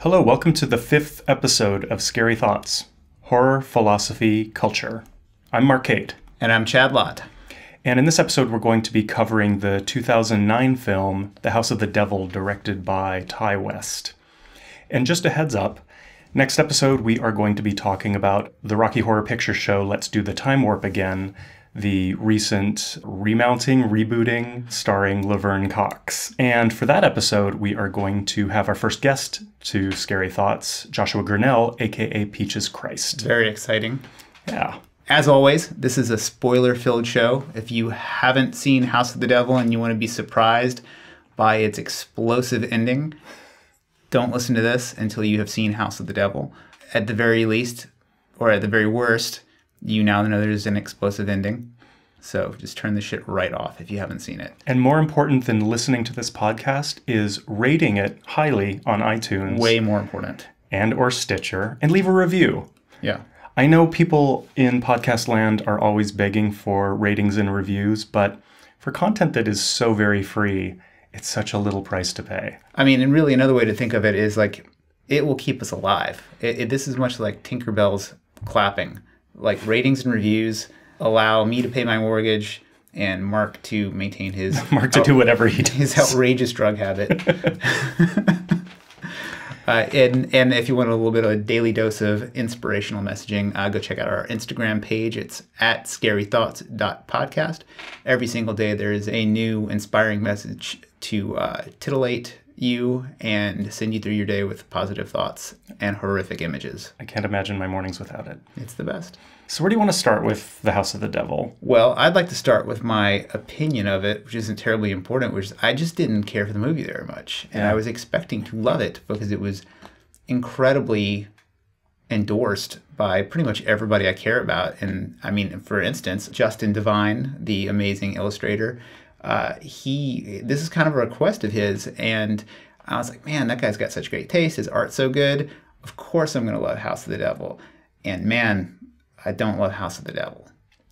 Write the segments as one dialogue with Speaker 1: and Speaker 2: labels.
Speaker 1: Hello, welcome to the 5th episode of Scary Thoughts, Horror, Philosophy, Culture. I'm Marc.
Speaker 2: And I'm Chad Lott.
Speaker 1: And in this episode, we're going to be covering the 2009 film, The House of the Devil, directed by Ty West. And just a heads up, next episode, we are going to be talking about the Rocky Horror Picture Show, Let's Do the Time Warp Again, the recent rebooting, starring Laverne Cox. And for that episode, we are going to have our first guest to Scary Thoughts, Joshua Grinnell, aka Peaches Christ.
Speaker 2: Very exciting.
Speaker 1: Yeah.
Speaker 2: As always, this is a spoiler-filled show. If you haven't seen House of the Devil and you want to be surprised by its explosive ending, don't listen to this until you have seen House of the Devil. At the very least, or at the very worst, you now know there's an explosive ending. So just turn this shit right off if you haven't seen it.
Speaker 1: And more important than listening to this podcast is rating it highly on iTunes.
Speaker 2: Way more important.
Speaker 1: And or Stitcher. And leave a review.
Speaker 2: Yeah.
Speaker 1: I know people in podcast land are always begging for ratings and reviews, but for content that is so very free, it's such a little price to pay.
Speaker 2: I mean, and really another way to think of it is like, it will keep us alive. This is much like Tinkerbell's clapping. Like ratings and reviews allow me to pay my mortgage and Marc to maintain his...
Speaker 1: Marc to do whatever he does.
Speaker 2: His outrageous drug habit. And if you want a little bit of a daily dose of inspirational messaging, go check out our Instagram page. It's at scarythoughts.podcast. Every single day there is a new inspiring message to titillate you and send you through your day with positive thoughts and horrific images.
Speaker 1: I can't imagine my mornings without it.
Speaker 2: It's the best.
Speaker 1: So where do you want to start with The House of the Devil?
Speaker 2: Well, I'd like to start with my opinion of it, which isn't terribly important, which is I just didn't care for the movie very much. And I was expecting to love it because it was incredibly endorsed by pretty much everybody I care about. And I mean, for instance, Justin Devine, the amazing illustrator, this is kind of a request of his, and I was like, man, that guy's got such great taste. His art's so good. Of course I'm going to love House of the Devil. And man, I don't love House of the Devil.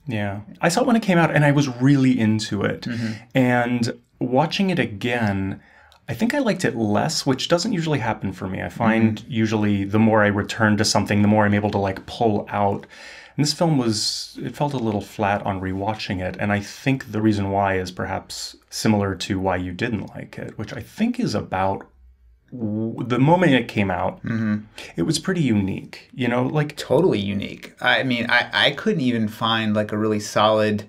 Speaker 1: Yeah. I saw it when it came out, and I was really into it. Mm-hmm. And watching it again, I think I liked it less, which doesn't usually happen for me. I find usually the more I return to something, the more I'm able to like pull out. And this film it felt a little flat on rewatching it. And I think the reason why is perhaps similar to why you didn't like it, which I think is about the moment it came out. It was pretty unique, you know, like
Speaker 2: totally unique. I mean, I couldn't even find like a really solid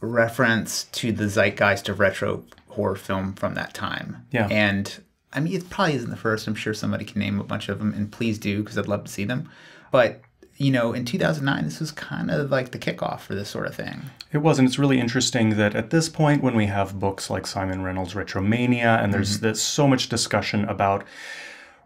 Speaker 2: reference to the zeitgeist of retro horror film from that time.
Speaker 1: Yeah.
Speaker 2: And I mean, it probably isn't the first. I'm sure somebody can name a bunch of them, and please do, because I'd love to see them. But you know, in 2009, this was kind of like the kickoff for this sort of thing.
Speaker 1: It was, and it's really interesting that at this point, when we have books like Simon Reynolds' Retromania, and there's so much discussion about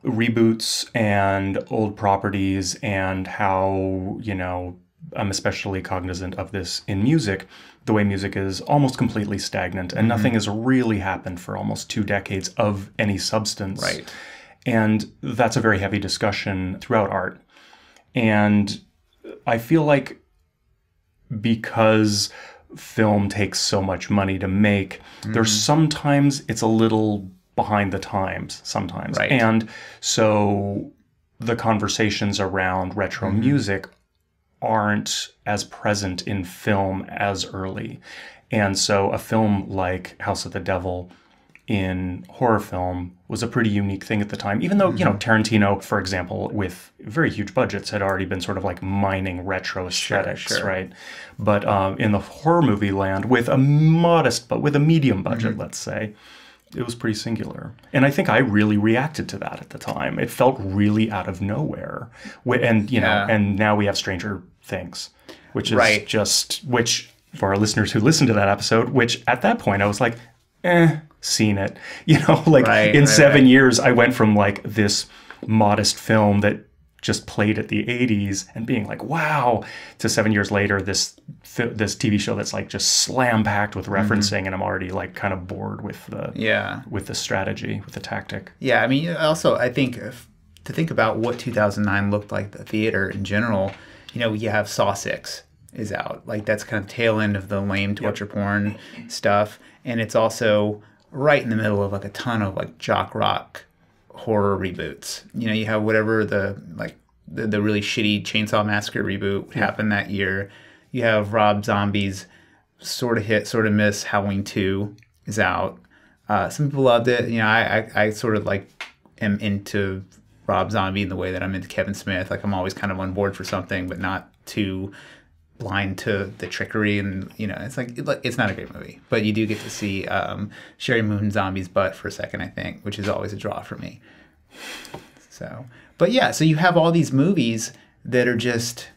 Speaker 1: reboots and old properties and how, you know, I'm especially cognizant of this in music, the way music is almost completely stagnant, and nothing has really happened for almost 2 decades of any substance.
Speaker 2: Right.
Speaker 1: And that's a very heavy discussion throughout art. And I feel like because film takes so much money to make, there's sometimes it's a little behind the times sometimes.
Speaker 2: Right.
Speaker 1: And so the conversations around retro music aren't as present in film as early. And so a film like House of the Devil in horror film was a pretty unique thing at the time, even though, you know, Tarantino, for example, with very huge budgets, had already been sort of like mining retro aesthetics, right? But in the horror movie land, with a modest, but with a medium budget, let's say, it was pretty singular. And I think I really reacted to that at the time. It felt really out of nowhere. And, you know, and now we have Stranger Things, which is which for our listeners who listened to that episode, which at that point I was like, seen it. You know, like in 7 years, I went from like this modest film that just played at the 80s and being like, wow, to 7 years later, this TV show that's like just slam packed with referencing, and I'm already like kind of bored with the strategy, with the tactic.
Speaker 2: Yeah, I mean, also I think to think about what 2009 looked like the theater in general, you know, you have Saw 6 is out. Like that's kind of tail end of the lame torture porn stuff, and it's also right in the middle of like a ton of like jock rock horror reboots. You know, you have whatever the really shitty Chainsaw Massacre reboot happened that year. You have Rob Zombie's sort of hit, sort of miss. Halloween 2 is out. Some people loved it. You know, I sort of like am into Rob Zombie in the way that I'm into Kevin Smith. Like I'm always kind of on board for something, but not too blind to the trickery. And you know, it's not a great movie, but you do get to see Sherry Moon Zombie's butt for a second, I think, which is always a draw for me. So, but yeah, so you have all these movies that are just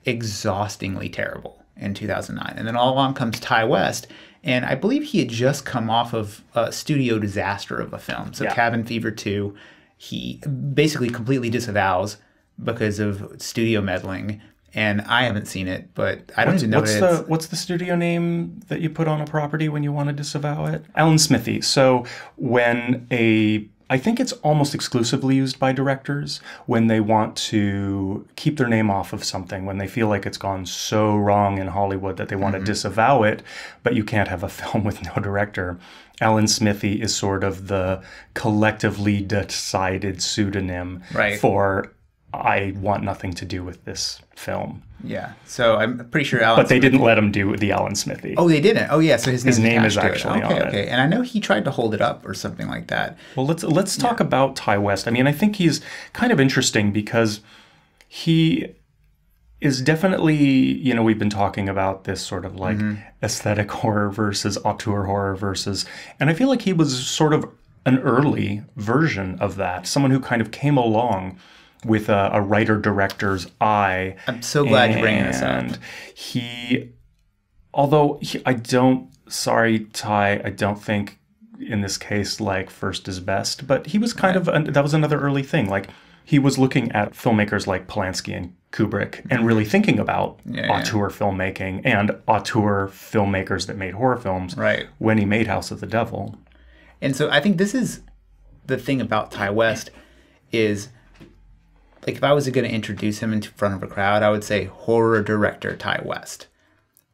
Speaker 2: exhaustingly terrible in 2009, and then all along comes Ty West, and I believe he had just come off of a studio disaster of a film. So Cabin Fever 2, he basically completely disavows because of studio meddling, and I haven't seen it, but I don't even know
Speaker 1: what's the studio name that you put on a property when you want to disavow it? Alan Smithy. So when I think it's almost exclusively used by directors when they want to keep their name off of something, when they feel like it's gone so wrong in Hollywood that they want to disavow it, but you can't have a film with no director. Alan Smithy is sort of the collectively decided pseudonym for I want nothing to do with this film.
Speaker 2: Yeah, so I'm pretty sure Alan.
Speaker 1: But they didn't let him do the Alan Smithy.
Speaker 2: Oh, they didn't. Oh, yeah. So his name is
Speaker 1: actually on it.
Speaker 2: Okay. And I know he tried to hold it up or something like that.
Speaker 1: Well, let's talk about Ty West. I mean, I think he's kind of interesting because he is definitely, you know, we've been talking about this sort of like aesthetic horror versus auteur horror versus, and I feel like he was sort of an early version of that. Someone who kind of came along with a writer-director's eye.
Speaker 2: I'm so glad you're bringing this up.
Speaker 1: And Ty, I don't think in this case, like, first is best, but he was kind of, that was another early thing. Like, he was looking at filmmakers like Polanski and Kubrick and really thinking about auteur filmmaking and auteur filmmakers that made horror films when he made House of the Devil.
Speaker 2: And so I think this is the thing about Ty West is, like, if I was going to introduce him in front of a crowd, I would say horror director Ty West.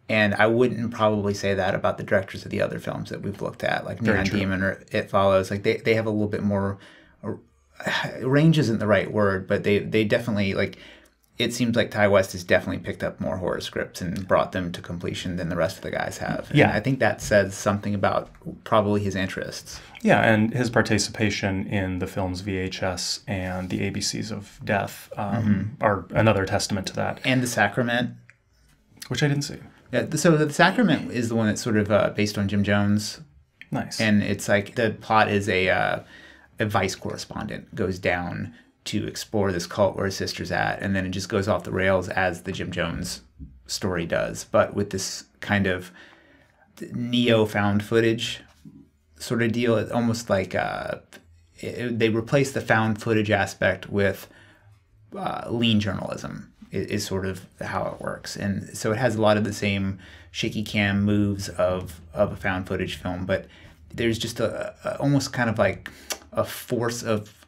Speaker 2: And I wouldn't probably say that about the directors of the other films that we've looked at, like Neon Demon or It Follows. Like, they have a little bit more, range isn't the right word, but they definitely, like, it seems like Ty West has definitely picked up more horror scripts and brought them to completion than the rest of the guys have. And I think that says something about probably his interests.
Speaker 1: Yeah, and his participation in the films VHS and the ABCs of Death are another testament to that.
Speaker 2: And The Sacrament.
Speaker 1: Which I didn't see.
Speaker 2: Yeah, so The Sacrament is the one that's sort of based on Jim Jones.
Speaker 1: Nice.
Speaker 2: And it's like the plot is a Vice correspondent goes down to explore this cult where his sister's at, and then it just goes off the rails as the Jim Jones story does, but with this kind of neo-found footage sort of deal. It's almost like they replace the found footage aspect with lean journalism is sort of how it works. And so it has a lot of the same shaky cam moves of a found footage film, but there's just a almost kind of like a force of,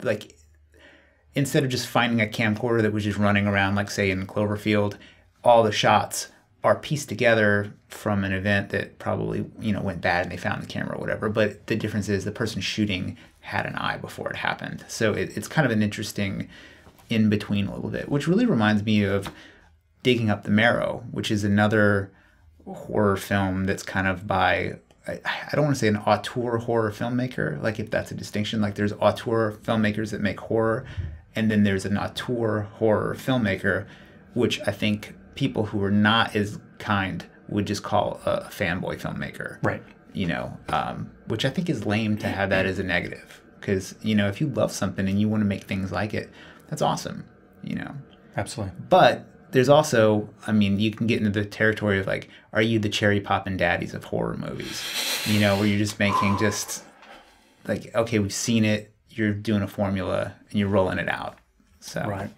Speaker 2: like, instead of just finding a camcorder that was just running around, like, say, in Cloverfield, all the shots are pieced together from an event that probably, you know, went bad and they found the camera or whatever. But the difference is the person shooting had an eye before it happened. So it's kind of an interesting in-between a little bit, which really reminds me of Digging Up the Marrow, which is another horror film that's kind of by, I don't want to say an auteur horror filmmaker, like, if that's a distinction. Like, there's auteur filmmakers that make horror, and then there's an auteur horror filmmaker, which I think people who are not as kind would just call a fanboy filmmaker.
Speaker 1: Right.
Speaker 2: You know, which I think is lame to have that as a negative. Because, you know, if you love something and you want to make things like it, that's awesome, you know.
Speaker 1: Absolutely.
Speaker 2: But there's also, I mean, you can get into the territory of, like, are you the cherry poppin' daddies of horror movies? You know, where you're just making just, like, okay, we've seen it, you're doing a formula, and you're rolling it out. So.
Speaker 1: Right.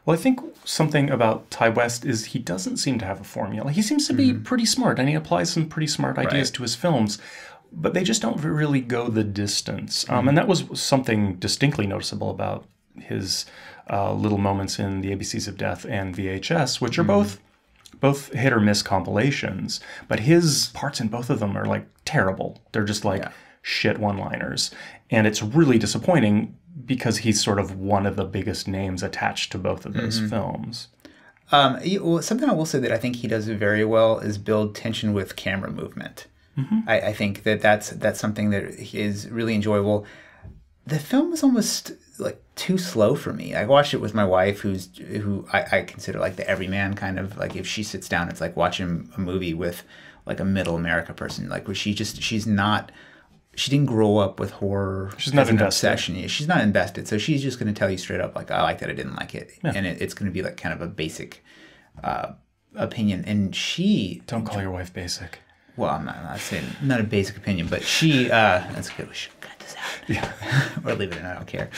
Speaker 1: Well, I think something about Ty West is he doesn't seem to have a formula. He seems to be pretty smart, and he applies some pretty smart ideas to his films, but they just don't really go the distance. And that was something distinctly noticeable about his little moments in the ABCs of Death and VHS, which are both hit or miss compilations, but his parts in both of them are, like, terrible. They're just like shit one-liners. And it's really disappointing because he's sort of one of the biggest names attached to both of those films.
Speaker 2: Well, something I will say that I think he does very well is build tension with camera movement. I think that's something that is really enjoyable. The film was almost like too slow for me. I watched it with my wife, who I consider like the everyman kind of, like if she sits down, it's like watching a movie with like a middle America person, like where she didn't grow up with horror.
Speaker 1: She's not invested.
Speaker 2: Obsession. She's not invested. So she's just going to tell you straight up, like, I like that, I didn't like it. Yeah. And it's going to be like kind of a basic opinion. And she...
Speaker 1: Don't call your wife basic.
Speaker 2: Well, I'm not saying not a basic opinion, but she... that's good. We should cut this out. Yeah. Or leave it in. I don't care.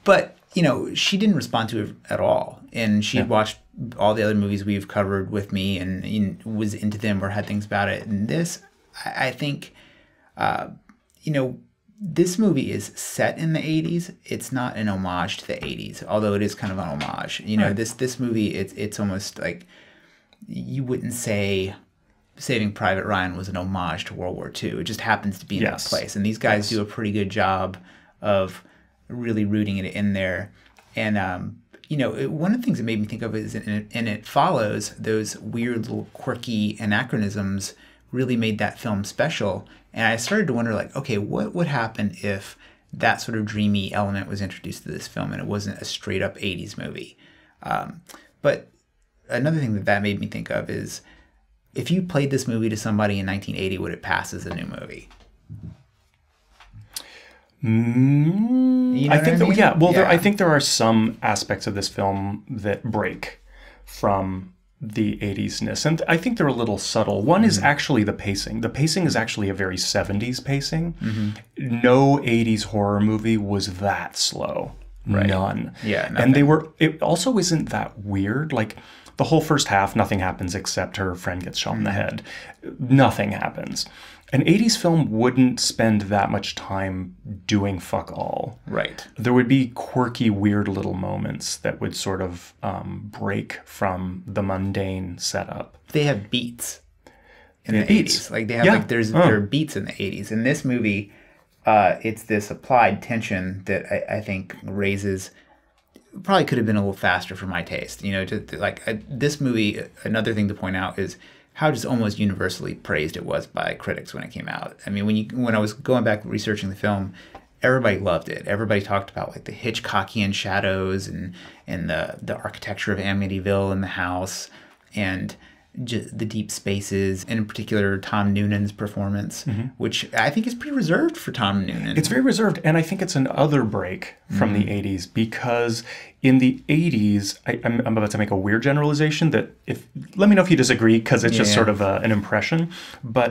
Speaker 2: But, you know, she didn't respond to it at all. And she had watched all the other movies we've covered with me and was into them or had things about it. And this, I think... you know, this movie is set in the 80s. It's not an homage to the 80s, although it is kind of an homage. You know, this movie, it's almost like you wouldn't say Saving Private Ryan was an homage to World War II. It just happens to be in that place. And these guys do a pretty good job of really rooting it in there. And, you know, one of the things that made me think of is, and it follows, those weird little quirky anachronisms really made that film special. And I started to wonder, like, okay, what would happen if that sort of dreamy element was introduced to this film and it wasn't a straight up 80s movie? But another thing that made me think of is, if you played this movie to somebody in 1980, would it pass as a new movie? You know
Speaker 1: I think
Speaker 2: I mean?
Speaker 1: yeah. Well, I think there are some aspects of this film that break from the 80s-ness, and I think they're a little subtle. One is actually the pacing. The pacing is actually a very 70s pacing. No 80s horror movie was that slow. Right. None.
Speaker 2: Yeah, nothing.
Speaker 1: And it also isn't that weird. Like, the whole first half, nothing happens except her friend gets shot in the head. Nothing happens. An 80s film wouldn't spend that much time doing fuck all.
Speaker 2: Right.
Speaker 1: There would be quirky, weird little moments that would sort of break from the mundane setup.
Speaker 2: They have beats in the 80s. Like, they have, there are beats in the 80s. In this movie, it's this applied tension that I think raises... Probably could have been a little faster for my taste. You know, this movie, another thing to point out is how just almost universally praised it was by critics when it came out. I mean, when I was going back researching the film, everybody loved it. Everybody talked about like the Hitchcockian shadows and the architecture of Amityville in the house and just the deep spaces, and in particular Tom Noonan's performance, which I think is pretty reserved for Tom Noonan.
Speaker 1: It's very reserved, and I think it's another break from the 80s, because in the 80s, I'm about to make a weird generalization that let me know if you disagree, because it's just sort of an impression, but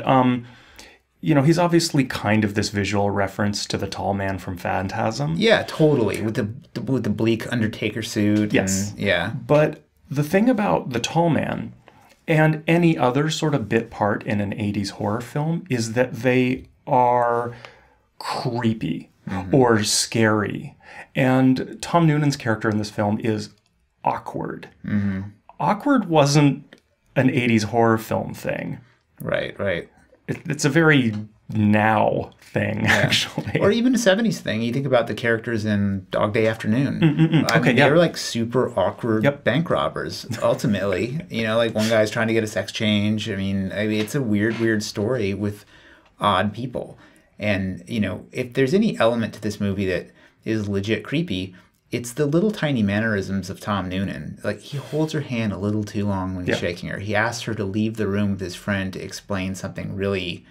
Speaker 1: you know, he's obviously kind of this visual reference to the tall man from Phantasm.
Speaker 2: Yeah, totally, with the bleak Undertaker suit.
Speaker 1: Yes.
Speaker 2: And, yeah.
Speaker 1: But the thing about the tall man and any other sort of bit part in an 80s horror film is that they are creepy or scary. And Tom Noonan's character in this film is awkward. Awkward wasn't an 80s horror film thing.
Speaker 2: Right.
Speaker 1: It's a very now thing, actually.
Speaker 2: Or even a 70s thing. You think about the characters in Dog Day Afternoon. I mean, they were like super awkward bank robbers, ultimately. You know, like one guy's trying to get a sex change. I mean, it's a weird story with odd people. And, you know, if there's any element to this movie that is legit creepy, it's the little tiny mannerisms of Tom Noonan. Like, he holds her hand a little too long when he's shaking her. He asks her to leave the room with his friend to explain something really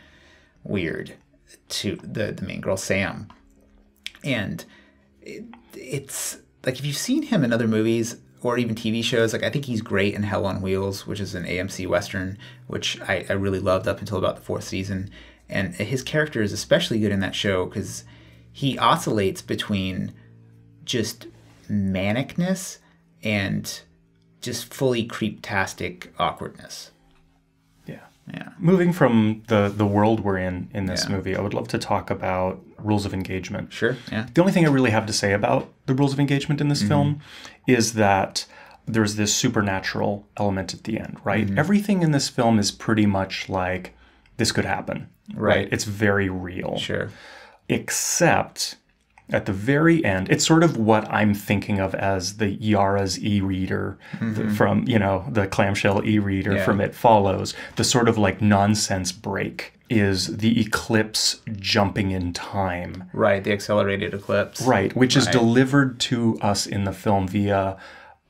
Speaker 2: weird to the main girl, Sam. And it's like, if you've seen him in other movies or even TV shows, like I think he's great in Hell on Wheels, which is an AMC Western, which I really loved up until about the 4th season. And his character is especially good in that show because he oscillates between just manicness and just fully creeptastic awkwardness. Yeah.
Speaker 1: Moving from the world we're in this movie, I would love to talk about rules of engagement.
Speaker 2: Sure, yeah.
Speaker 1: The only thing I really have to say about the rules of engagement in this film is that there's this supernatural element at the end, right? Everything in this film is pretty much like this could happen.
Speaker 2: Right.
Speaker 1: It's very real.
Speaker 2: Sure.
Speaker 1: Except at the very end, it's sort of what I'm thinking of as the Yara's e-reader from, the clamshell e-reader from It Follows. The sort of like nonsense break is the eclipse jumping in time.
Speaker 2: Right, the accelerated eclipse.
Speaker 1: Right, which is delivered to us in the film via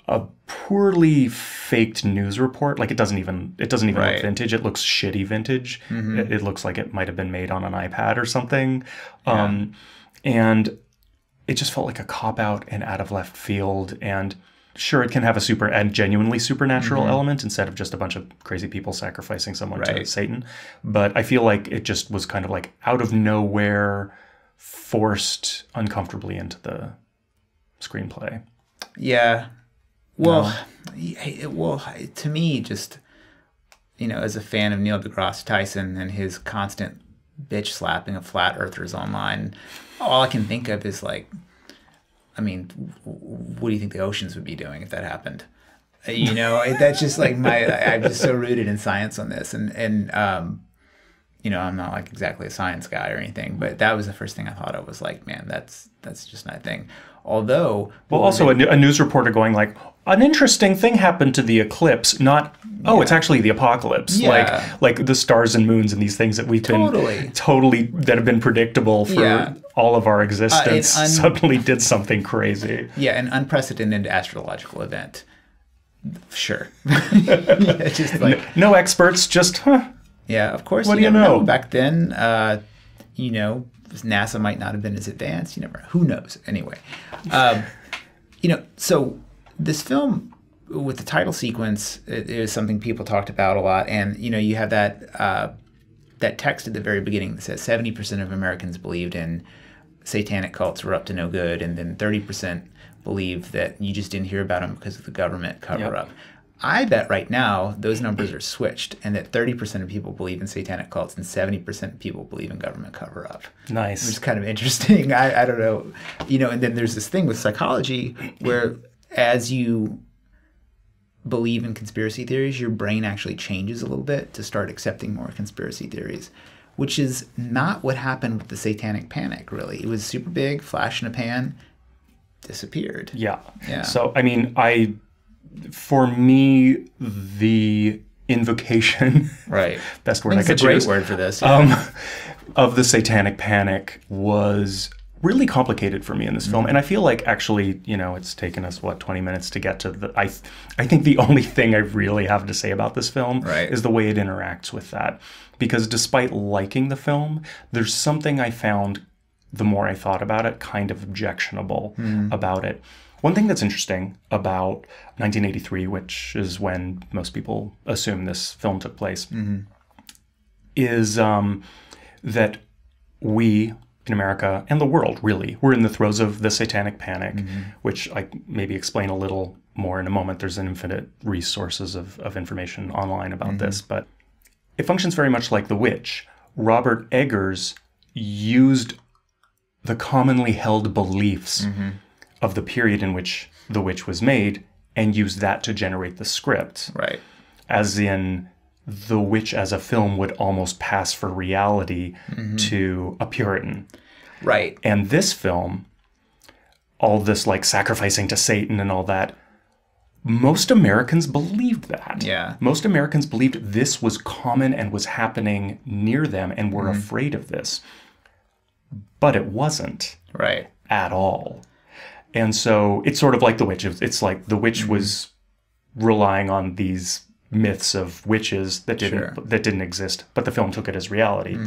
Speaker 1: a poorly faked news report. Like it doesn't even look vintage. It looks shitty vintage. It looks like it might have been made on an iPad or something. And it just felt like a cop-out and out of left field. And sure, it can have a genuinely supernatural element instead of just a bunch of crazy people sacrificing someone to Satan. But I feel like it just was kind of like out of nowhere, forced uncomfortably into the screenplay.
Speaker 2: Yeah. Well, to me, just, as a fan of Neil deGrasse Tyson and his constant bitch slapping of flat earthers online, all I can think of is like, I mean, what do you think the oceans would be doing if that happened? That's just like I'm just so rooted in science on this. And I'm not like exactly a science guy or anything, but that was the first thing I thought of was like, man, that's just not a thing. Although... Well,
Speaker 1: also a news reporter going like, an interesting thing happened to the eclipse, not, it's actually the apocalypse.
Speaker 2: Yeah.
Speaker 1: Like the stars and moons and these things that we've been that have been predictable for all of our existence suddenly did something crazy.
Speaker 2: Yeah, an unprecedented astrological event. Sure.
Speaker 1: Just like, no experts, just,
Speaker 2: Yeah, of course.
Speaker 1: What do you know?
Speaker 2: Back then, NASA might not have been as advanced. You never know. Who knows? Anyway, so this film with the title sequence is something people talked about a lot, and you have that text at the very beginning that says 70% of Americans believed in satanic cults were up to no good, and then 30% believe that you just didn't hear about them because of the government cover-up. I bet right now those numbers are switched, and that 30% of people believe in satanic cults and 70% of people believe in government cover-up.
Speaker 1: Nice.
Speaker 2: Which is kind of interesting. I don't know. And then there's this thing with psychology where as you believe in conspiracy theories, your brain actually changes a little bit to start accepting more conspiracy theories, which is not what happened with the Satanic Panic, really. It was super big, flash in a pan, disappeared.
Speaker 1: Yeah. So, I mean, for me, the invocation, best word I could choose.
Speaker 2: It's a great word for this.
Speaker 1: Of the Satanic Panic was really complicated for me in this film. And I feel like actually, it's taken us, 20 minutes to get to I think the only thing I really have to say about this film is the way it interacts with that. Because despite liking the film, there's something I found, the more I thought about it, kind of objectionable about it. One thing that's interesting about 1983, which is when most people assume this film took place, is that we in America and the world, really, we're in the throes of the Satanic Panic, which I maybe explain a little more in a moment. There's an infinite resources of information online about this, but it functions very much like The Witch. Robert Eggers used the commonly held beliefs of the period in which The Witch was made and used that to generate the script.
Speaker 2: Right.
Speaker 1: As in, The Witch as a film would almost pass for reality to a Puritan.
Speaker 2: Right.
Speaker 1: And this film, all this like sacrificing to Satan and all that, most Americans believed that.
Speaker 2: Yeah.
Speaker 1: Most Americans believed this was common and was happening near them and were afraid of this. But it wasn't.
Speaker 2: Right.
Speaker 1: At all. And so it's sort of like The Witch. It's like The Witch was relying on these myths of witches that didn't exist, but the film took it as reality.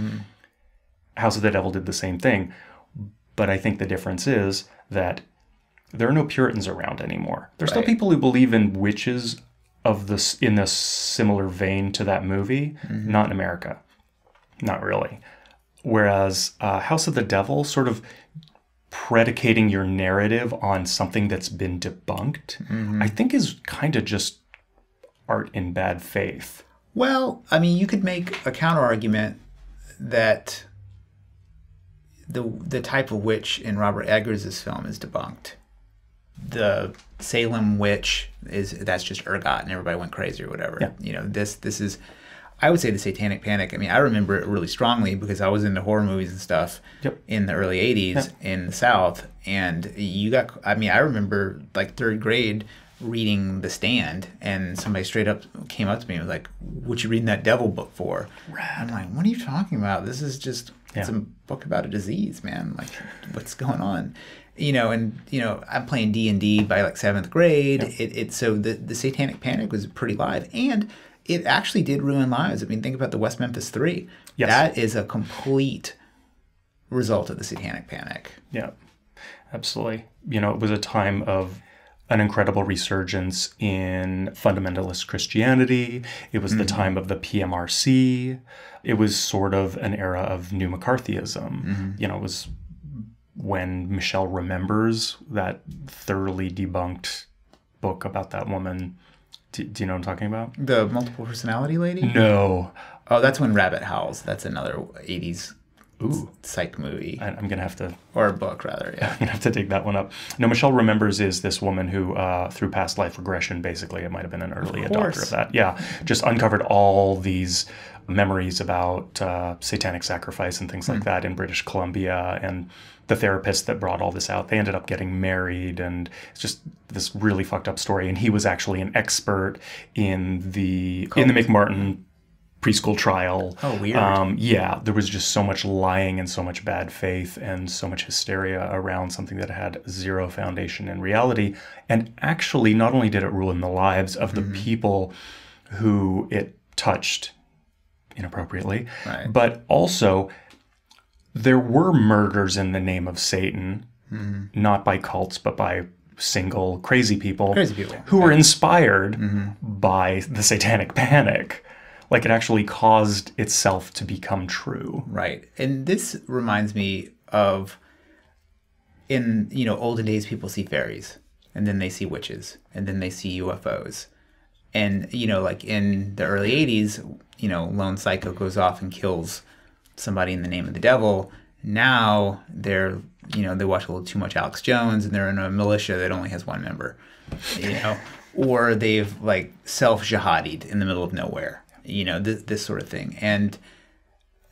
Speaker 1: House of the Devil did the same thing. But I think the difference is that there are no Puritans around anymore. There's still people who believe in witches in this similar vein to that movie, not in America. Not really. Whereas House of the Devil sort of predicating your narrative on something that's been debunked, I think is kind of just art in bad faith.
Speaker 2: Well, I mean, you could make a counter argument that the type of witch in Robert Eggers' film is debunked. The Salem witch that's just ergot and everybody went crazy or whatever.
Speaker 1: Yeah.
Speaker 2: This is I would say the Satanic Panic. I mean, I remember it really strongly because I was into horror movies and stuff in the early 80s in the South. And I remember like third grade reading The Stand, and somebody straight up came up to me and was like, "What you reading that devil book for?" I'm like, "What are you talking about? This is just it's a book about a disease, man. Like, what's going on?" I'm playing D&D by like 7th grade. So the Satanic Panic was pretty live, and it actually did ruin lives. I mean, think about the West Memphis 3. Yes. That is a complete result of the Satanic Panic.
Speaker 1: Yeah, absolutely. It was a time of an incredible resurgence in fundamentalist Christianity. It was the time of the PMRC. It was sort of an era of new McCarthyism. It was when Michelle remembers that thoroughly debunked book about that woman. Do you know what I'm talking about?
Speaker 2: The multiple personality lady?
Speaker 1: No.
Speaker 2: Oh, that's When Rabbit Howls. That's another 80s psych movie.
Speaker 1: I'm going to have to...
Speaker 2: Or a book, rather, yeah.
Speaker 1: I'm going to have to dig that one up. No, Michelle Remembers is this woman who, through past life regression, basically, it might have been an early adopter of that. Yeah, just uncovered all these memories about satanic sacrifice and things like that in British Columbia. And the therapist that brought all this out, they ended up getting married. And it's just this really fucked up story. And he was actually an expert in the McMartin preschool trial.
Speaker 2: Oh, weird.
Speaker 1: There was just so much lying and so much bad faith and so much hysteria around something that had zero foundation in reality. And actually, not only did it ruin the lives of the people who it touched inappropriately, but also there were murders in the name of Satan, not by cults, but by single crazy people who were inspired by the Satanic Panic. Like, it actually caused itself to become true.
Speaker 2: Right. And this reminds me of, in, olden days, people see fairies, and then they see witches, and then they see UFOs. And, like in the early 80s, lone psycho goes off and kills somebody in the name of the devil. Now they're, they watch a little too much Alex Jones, and they're in a militia that only has one member, or they've like self-jihadied in the middle of nowhere. This sort of thing. And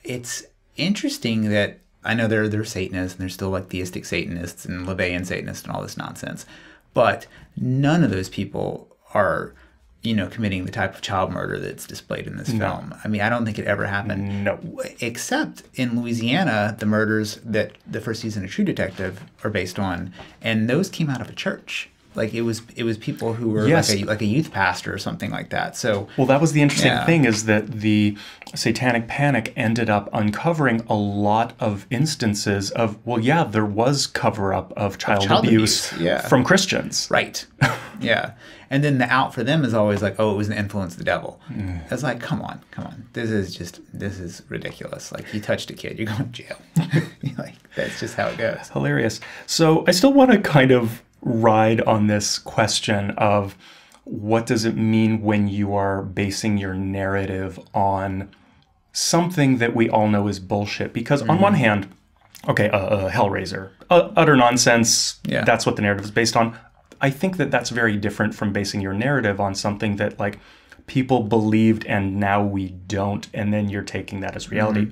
Speaker 2: it's interesting that I know there are Satanists, and there's still like theistic Satanists and LaVeyan Satanists and all this nonsense, but none of those people are, committing the type of child murder that's displayed in this film. I mean, I don't think it ever happened.
Speaker 1: No.
Speaker 2: Except in Louisiana, the murders that the first season of True Detective are based on, and those came out of a church. Like it was people who were like a youth pastor or something like that. So
Speaker 1: that was the interesting thing, is that the Satanic Panic ended up uncovering a lot of instances of there was cover up of child abuse from Christians.
Speaker 2: Right. Yeah. And then the out for them is always like, oh, it was an influence of the devil. It's like, come on. This is ridiculous. Like, you touched a kid, you're going to jail. Like, that's just how it goes.
Speaker 1: Hilarious. So I still want to kind of ride on this question of what does it mean when you are basing your narrative on something that we all know is bullshit? Because on one hand, Hellraiser, utter nonsense. Yeah. That's what the narrative is based on. I think that that's very different from basing your narrative on something that like people believed and now we don't, and then you're taking that as reality.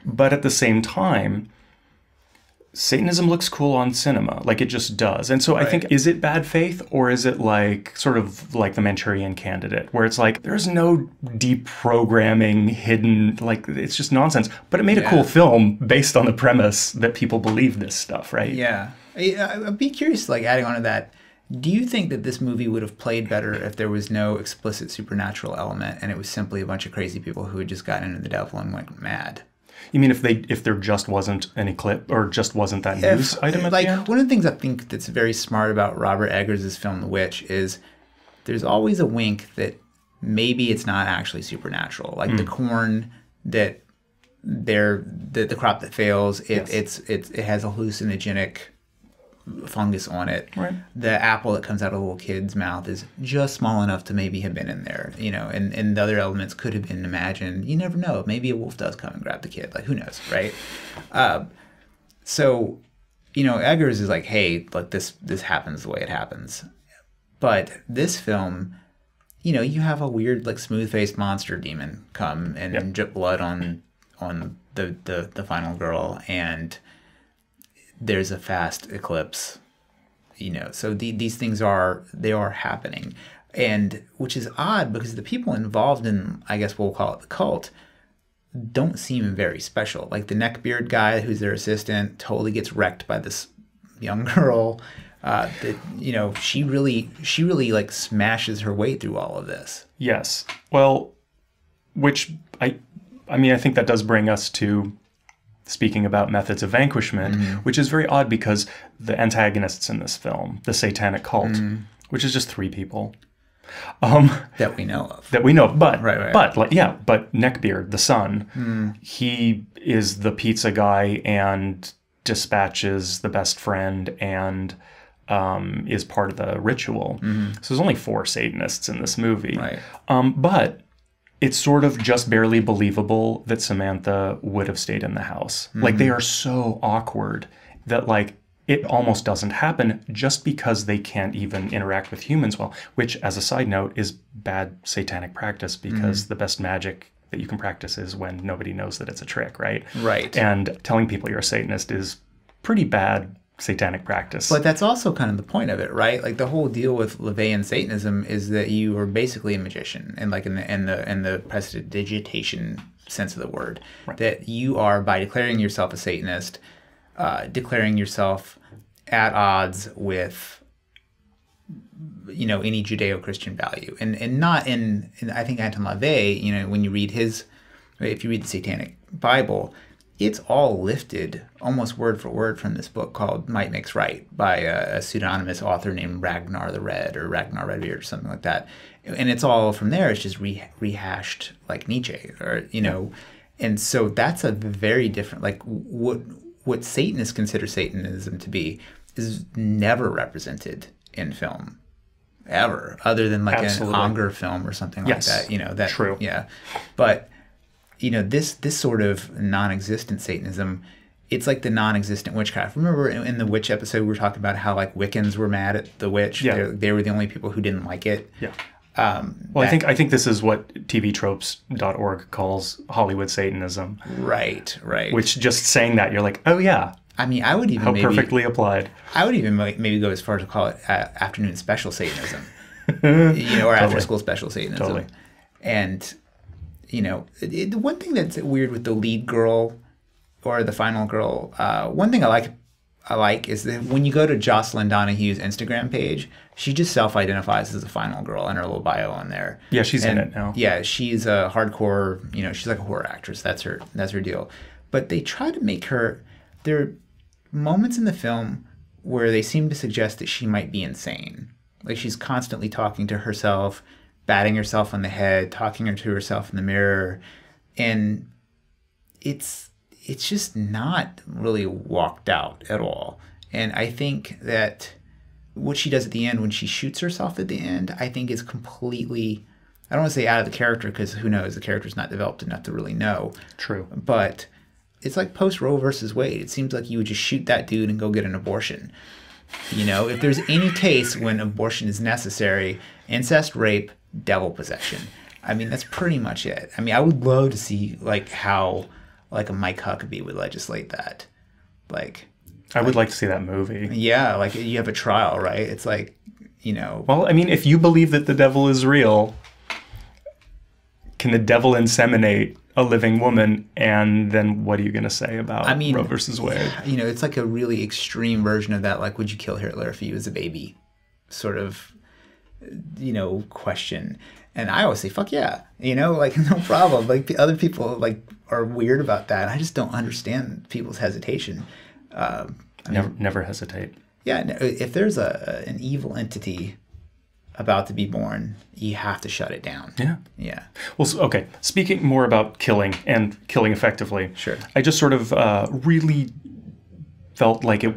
Speaker 1: But at the same time, Satanism looks cool on cinema, like it just does. And so I think, is it bad faith, or is it like sort of like the Manchurian Candidate, where it's like there's no deprogramming hidden, like it's just nonsense. But it made a cool film based on the premise that people believe this stuff, right?
Speaker 2: Yeah. I'd be curious, like adding on to that, do you think that this movie would have played better if there was no explicit supernatural element and it was simply a bunch of crazy people who had just gotten into the devil and went mad?
Speaker 1: You mean if there just wasn't any clip, or just wasn't that news item at the end?
Speaker 2: One of the things I think that's very smart about Robert Eggers' film The Witch is there's always a wink that maybe it's not actually supernatural. Like the corn that the crop that fails, it has a hallucinogenic fungus on it.
Speaker 1: Right.
Speaker 2: The apple that comes out of a little kid's mouth is just small enough to maybe have been in there, and the other elements could have been imagined. You never know. Maybe a wolf does come and grab the kid. Like, who knows, right? So, Eggers is like, hey, like this happens the way it happens. But this film, you know, you have a weird, like, smooth-faced monster demon come and drip blood on the final girl, and there's a fast eclipse, you know. So these things are happening, and which is odd because the people involved in, I guess we'll call it the cult, don't seem very special. Like the neckbeard guy who's their assistant totally gets wrecked by this young girl. That, you know, she really like smashes her way through all of this.
Speaker 1: Yes. Well, which I mean, I think that does bring us to speaking about methods of vanquishment, which is very odd because the antagonists in this film, the Satanic cult, which is just 3 people.
Speaker 2: That we know of.
Speaker 1: That we know of. But,
Speaker 2: right.
Speaker 1: but Neckbeard, the son, he is the pizza guy and dispatches the best friend and is part of the ritual. So there's only 4 Satanists in this movie.
Speaker 2: Right.
Speaker 1: But it's sort of just barely believable that Samantha would have stayed in the house. Like, they are so awkward that, like, it almost doesn't happen just because they can't even interact with humans well, which, as a side note, is bad satanic practice because the best magic that you can practice is when nobody knows that it's a trick, right?
Speaker 2: Right.
Speaker 1: And telling people you're a Satanist is pretty bad satanic practice.
Speaker 2: But that's also kind of the point of it, right? Like the whole deal with LaVeyan Satanism is that you are basically a magician, and like in the prestidigitation sense of the word, that you are, by declaring yourself a Satanist, declaring yourself at odds with, you know, any Judeo-Christian value, and not in I think Anton LaVey, you know, when you read if you read the Satanic Bible, it's all lifted almost word for word from this book called Might Makes Right by a pseudonymous author named Ragnar the Red or Ragnar Redbeard or something like that. And it's all from there. It's just rehashed like Nietzsche, or, you know. And so that's a very different, like what Satanists consider Satanism to be is never represented in film ever, other than like an Unger film or something like that. You know, that,
Speaker 1: true.
Speaker 2: Yeah. But you know, this sort of non-existent Satanism, it's like the non-existent witchcraft. Remember in the witch episode, we were talking about how like Wiccans were mad at the witch. Yeah. They were the only people who didn't like it.
Speaker 1: Yeah. Well, I think this is what tvtropes.org calls Hollywood Satanism.
Speaker 2: Right.
Speaker 1: Which, just saying that, you're like, oh yeah.
Speaker 2: I mean, I would even
Speaker 1: perfectly applied.
Speaker 2: I would even maybe go as far as to call it afternoon special Satanism, you know, or after school special Satanism.
Speaker 1: Totally.
Speaker 2: And you know, the one thing that's weird with the lead girl or the final girl, one thing I like is that when you go to Jocelyn Donahue's Instagram page, she just self-identifies as the final girl in her little bio on there.
Speaker 1: Yeah, she's in it now.
Speaker 2: Yeah, she's a hardcore, you know, she's like a horror actress. That's her deal. But they try to make her, there are moments in the film where they seem to suggest that she might be insane. Like she's constantly talking to herself, batting herself on the head, talking to herself in the mirror, and it's just not really walked out at all. And I think that what she does at the end when she shoots herself at the end, I think is completely, I don't want to say out of the character, because who knows, the character's not developed enough to really know.
Speaker 1: True.
Speaker 2: But it's like post Roe versus Wade. It seems like you would just shoot that dude and go get an abortion. You know, if there's any case when abortion is necessary, incest, rape, devil possession. I mean, that's pretty much it. I mean, I would love to see like how like a Mike Huckabee would legislate that. Like,
Speaker 1: I would like to see that movie.
Speaker 2: Yeah, like you have a trial, right? It's like, you know.
Speaker 1: Well, I mean, if you believe that the devil is real, can the devil inseminate a living woman? And then what are you going to say about Roe versus Wade?
Speaker 2: You know, it's like a really extreme version of that. Like, would you kill Hitler if he was a baby? Sort of, you know, question. And I always say, fuck yeah. You know, like, no problem. Like, other people, like, are weird about that. I just don't understand people's hesitation.
Speaker 1: Never hesitate.
Speaker 2: Yeah, if there's an evil entity about to be born, you have to shut it down. Yeah.
Speaker 1: Well, okay. Speaking more about killing and killing effectively.
Speaker 2: Sure.
Speaker 1: I just sort of really felt like it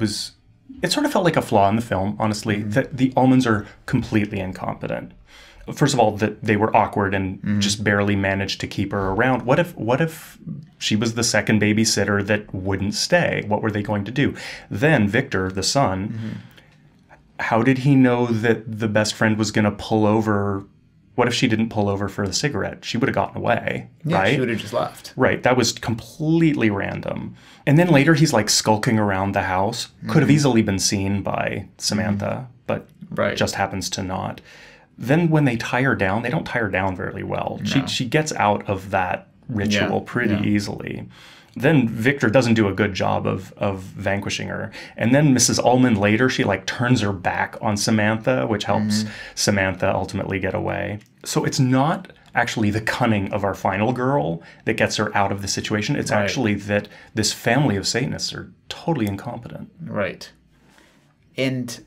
Speaker 1: sort of felt like a flaw in the film, honestly, that the Ullmans are completely incompetent. First of all, that they were awkward and just barely managed to keep her around. What if she was the second babysitter that wouldn't stay? What were they going to do? Then Victor, the son, how did he know that the best friend was going to pull over What if she didn't pull over for the cigarette? She would have gotten away,
Speaker 2: Yeah,
Speaker 1: right?
Speaker 2: she would have just left.
Speaker 1: Right. That was completely random. And then later he's like skulking around the house. Could have easily been seen by Samantha, but just happens to not. Then when they tie her down, they don't tie her down very well.
Speaker 2: No.
Speaker 1: She gets out of that ritual pretty easily. Then Victor doesn't do a good job of vanquishing her. And then Mrs. Ullman later, she like turns her back on Samantha, which helps Samantha ultimately get away. So it's not actually the cunning of our final girl that gets her out of the situation. It's actually that this family of Satanists are totally incompetent.
Speaker 2: Right. And,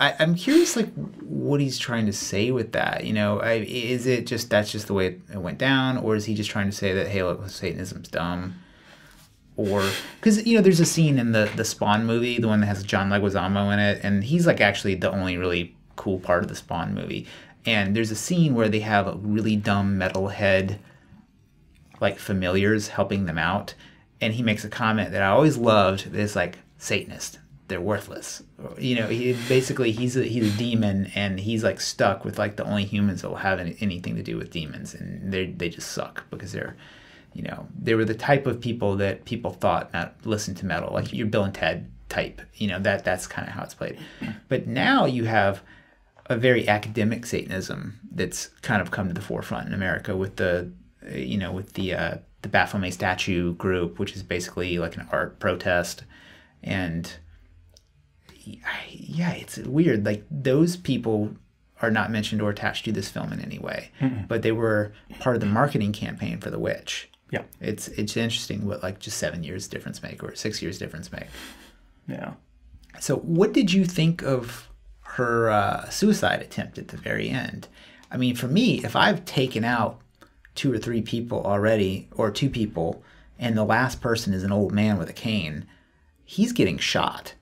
Speaker 2: I'm curious, like, what he's trying to say with that. Is it just that's just the way it went down? Or is he just trying to say that, hey, look, Satanism's dumb? Or, because, there's a scene in the Spawn movie, the one that has John Leguizamo in it, and he's, like, actually the only really cool part of the Spawn movie. And there's a scene where they have a really dumb metalhead, like, familiars helping them out. And he makes a comment that I always loved. It's like, Satanist, they're worthless. He's a demon, and he's, like, stuck with, like, the only humans that will have anything to do with demons. And they just suck because they're... they were the type of people that people thought not listen to metal, like your Bill and Ted type. That's kind of how it's played. But now you have a very academic Satanism that's kind of come to the forefront in America with the Baphomet statue group, which is basically like an art protest. And yeah, it's weird. Like those people are not mentioned or attached to this film in any way, but they were part of the marketing campaign for The Witch.
Speaker 1: Yeah.
Speaker 2: It's interesting what like just 7 years difference make or 6 years difference make.
Speaker 1: Yeah.
Speaker 2: So what did you think of her suicide attempt at the very end? I mean, for me, if I've taken out 2 or 3 people already, or 2 people, and the last person is an old man with a cane, he's getting shot.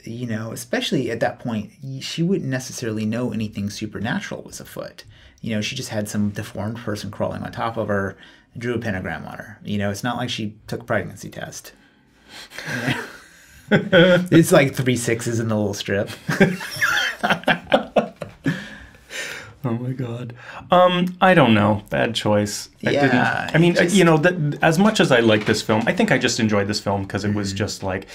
Speaker 2: Especially at that point, she wouldn't necessarily know anything supernatural was afoot. She just had some deformed person crawling on top of her, drew a pentagram on her. It's not like she took a pregnancy test. It's like 3 6s in the little strip.
Speaker 1: Oh my God. I don't know. Bad choice.
Speaker 2: Yeah.
Speaker 1: As much as I like this film, I think I just enjoyed this film because it was just like,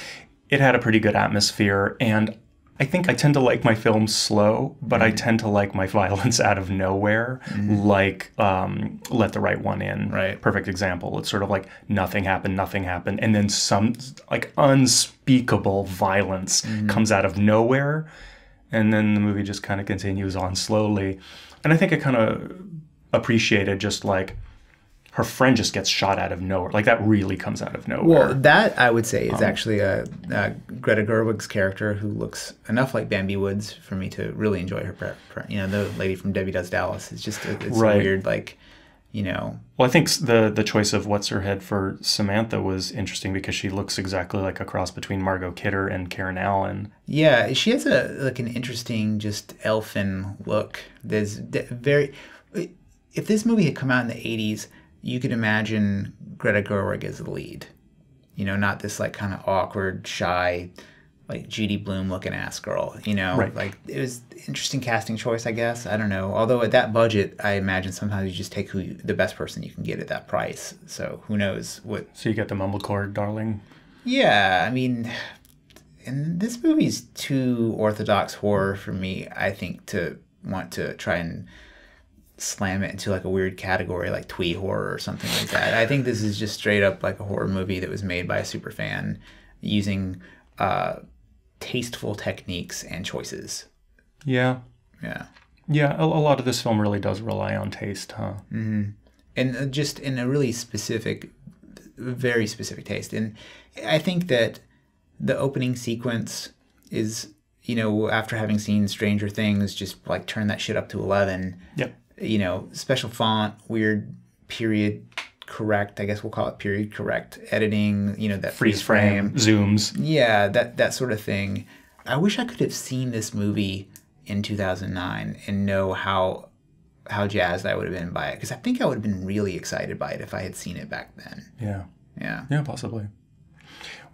Speaker 1: it had a pretty good atmosphere, and I think I tend to like my films slow, but I tend to like my violence out of nowhere, like Let the Right One In.
Speaker 2: Right.
Speaker 1: Perfect example. It's sort of like nothing happened, and then some like unspeakable violence comes out of nowhere, and then the movie just kind of continues on slowly. And I think I kind of appreciated just like her friend just gets shot out of nowhere. Like that really comes out of nowhere.
Speaker 2: Well, that I would say is actually Greta Gerwig's character, who looks enough like Bambi Woods for me to really enjoy her. The lady from Debbie Does Dallas. It's just it's weird, like, Well,
Speaker 1: I think the choice of What's Her Head for Samantha was interesting because she looks exactly like a cross between Margot Kidder and Karen Allen.
Speaker 2: Yeah, she has an interesting, just elfin look. There's if this movie had come out in the 80s, you could imagine Greta Gerwig as the lead. Not this like kind of awkward, shy, like Judy Blume looking ass girl.
Speaker 1: Right.
Speaker 2: Like it was interesting casting choice, I guess. I don't know. Although at that budget, I imagine sometimes you just take the best person you can get at that price. So who knows what?
Speaker 1: So you get the mumblecore darling.
Speaker 2: Yeah, I mean, and this movie's too orthodox horror for me, I think, to want to try and slam it into like a weird category like twee horror or something like that. I think this is just straight up like a horror movie that was made by a super fan using tasteful techniques and choices.
Speaker 1: Yeah.
Speaker 2: Yeah.
Speaker 1: Yeah, a lot of this film really does rely on taste, huh?
Speaker 2: Mm-hmm. And just in a really specific, very specific taste. And I think that the opening sequence is, after having seen Stranger Things, just like turn that shit up to 11.
Speaker 1: Yep.
Speaker 2: Special font, weird period correct, I guess we'll call it period correct editing, that freeze frame.
Speaker 1: Zooms.
Speaker 2: Yeah, that sort of thing. I wish I could have seen this movie in 2009 and know how jazzed I would have been by it, because I think I would have been really excited by it if I had seen it back then.
Speaker 1: Yeah.
Speaker 2: Yeah.
Speaker 1: Yeah, possibly.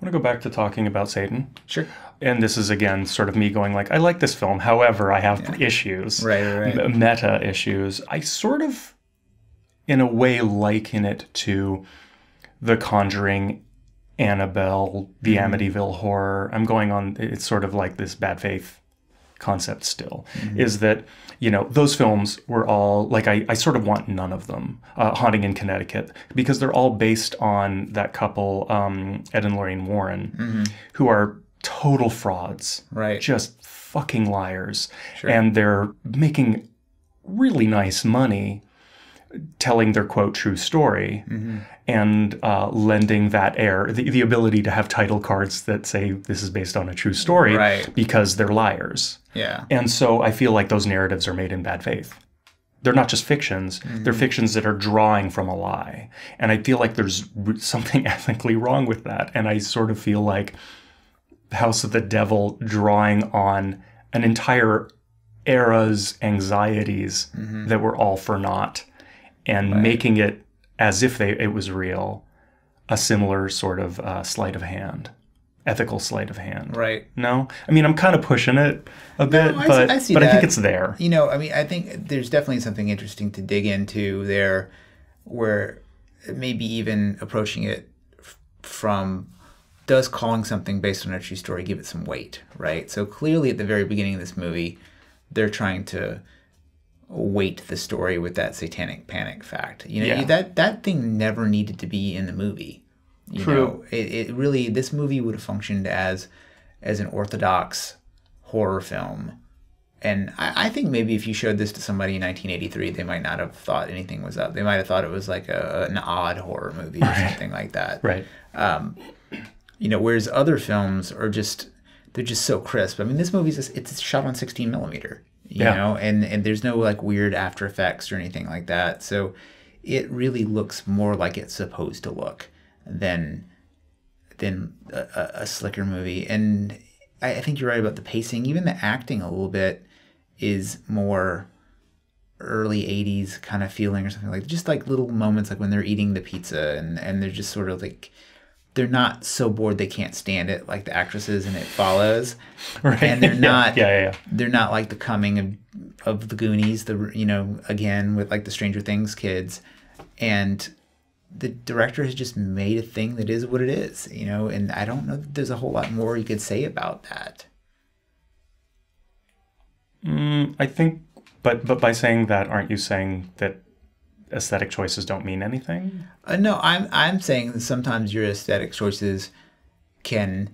Speaker 1: want to go back to talking about Satan.
Speaker 2: Sure.
Speaker 1: And this is, again, sort of me going like, I like this film. However, I have issues.
Speaker 2: Right.
Speaker 1: Meta issues. I sort of, in a way, liken it to The Conjuring, Annabelle, the Amityville Horror. I'm going on, it's sort of like this bad faith concept still, is that, you know, those films were all, like, I sort of want none of them. Haunting in Connecticut, because they're all based on that couple, Ed and Lorraine Warren, who are total frauds.
Speaker 2: Right.
Speaker 1: Just fucking liars.
Speaker 2: Sure.
Speaker 1: And they're making really nice money telling their, quote, true story and lending that air, the ability to have title cards that say this is based on a true story because they're liars.
Speaker 2: Yeah.
Speaker 1: And so I feel like those narratives are made in bad faith. They're not just fictions. They're fictions that are drawing from a lie. And I feel like there's something ethically wrong with that. And I sort of feel like House of the Devil drawing on an entire era's anxieties that were all for naught, and making it as if it was real, a similar sort of sleight of hand, ethical sleight of hand.
Speaker 2: Right.
Speaker 1: No? I mean, I'm kind of pushing it a bit, but I think it's there.
Speaker 2: You know, I mean, I think there's definitely something interesting to dig into there, where maybe even approaching it from, does calling something based on a true story give it some weight, right? So clearly at the very beginning of this movie, they're trying to weight the story with that Satanic Panic fact. You know, that thing never needed to be in the movie. You know, it really, this movie would have functioned as an orthodox horror film. And I think maybe if you showed this to somebody in 1983, they might not have thought anything was up. They might have thought it was like an odd horror movie or something like that.
Speaker 1: Right.
Speaker 2: You know, whereas other films are just, they're just so crisp. I mean, this movie's it's shot on 16 millimeter. You know, and there's no like weird after effects or anything like that. So it really looks more like it's supposed to look than a slicker movie. And I think you're right about the pacing. Even the acting a little bit is more early 80s kind of feeling or something, like just like little moments like when they're eating the pizza and they're just sort of like, they're not so bored they can't stand it like the actresses in It Follows.
Speaker 1: Right.
Speaker 2: And they're not they're not like the coming of the Goonies, you know, again with like the Stranger Things kids. And the director has just made a thing that is what it is, you know, and I don't know that there's a whole lot more you could say about that.
Speaker 1: I think, but by saying that, aren't you saying that aesthetic choices don't mean anything?
Speaker 2: No, I'm saying that sometimes your aesthetic choices can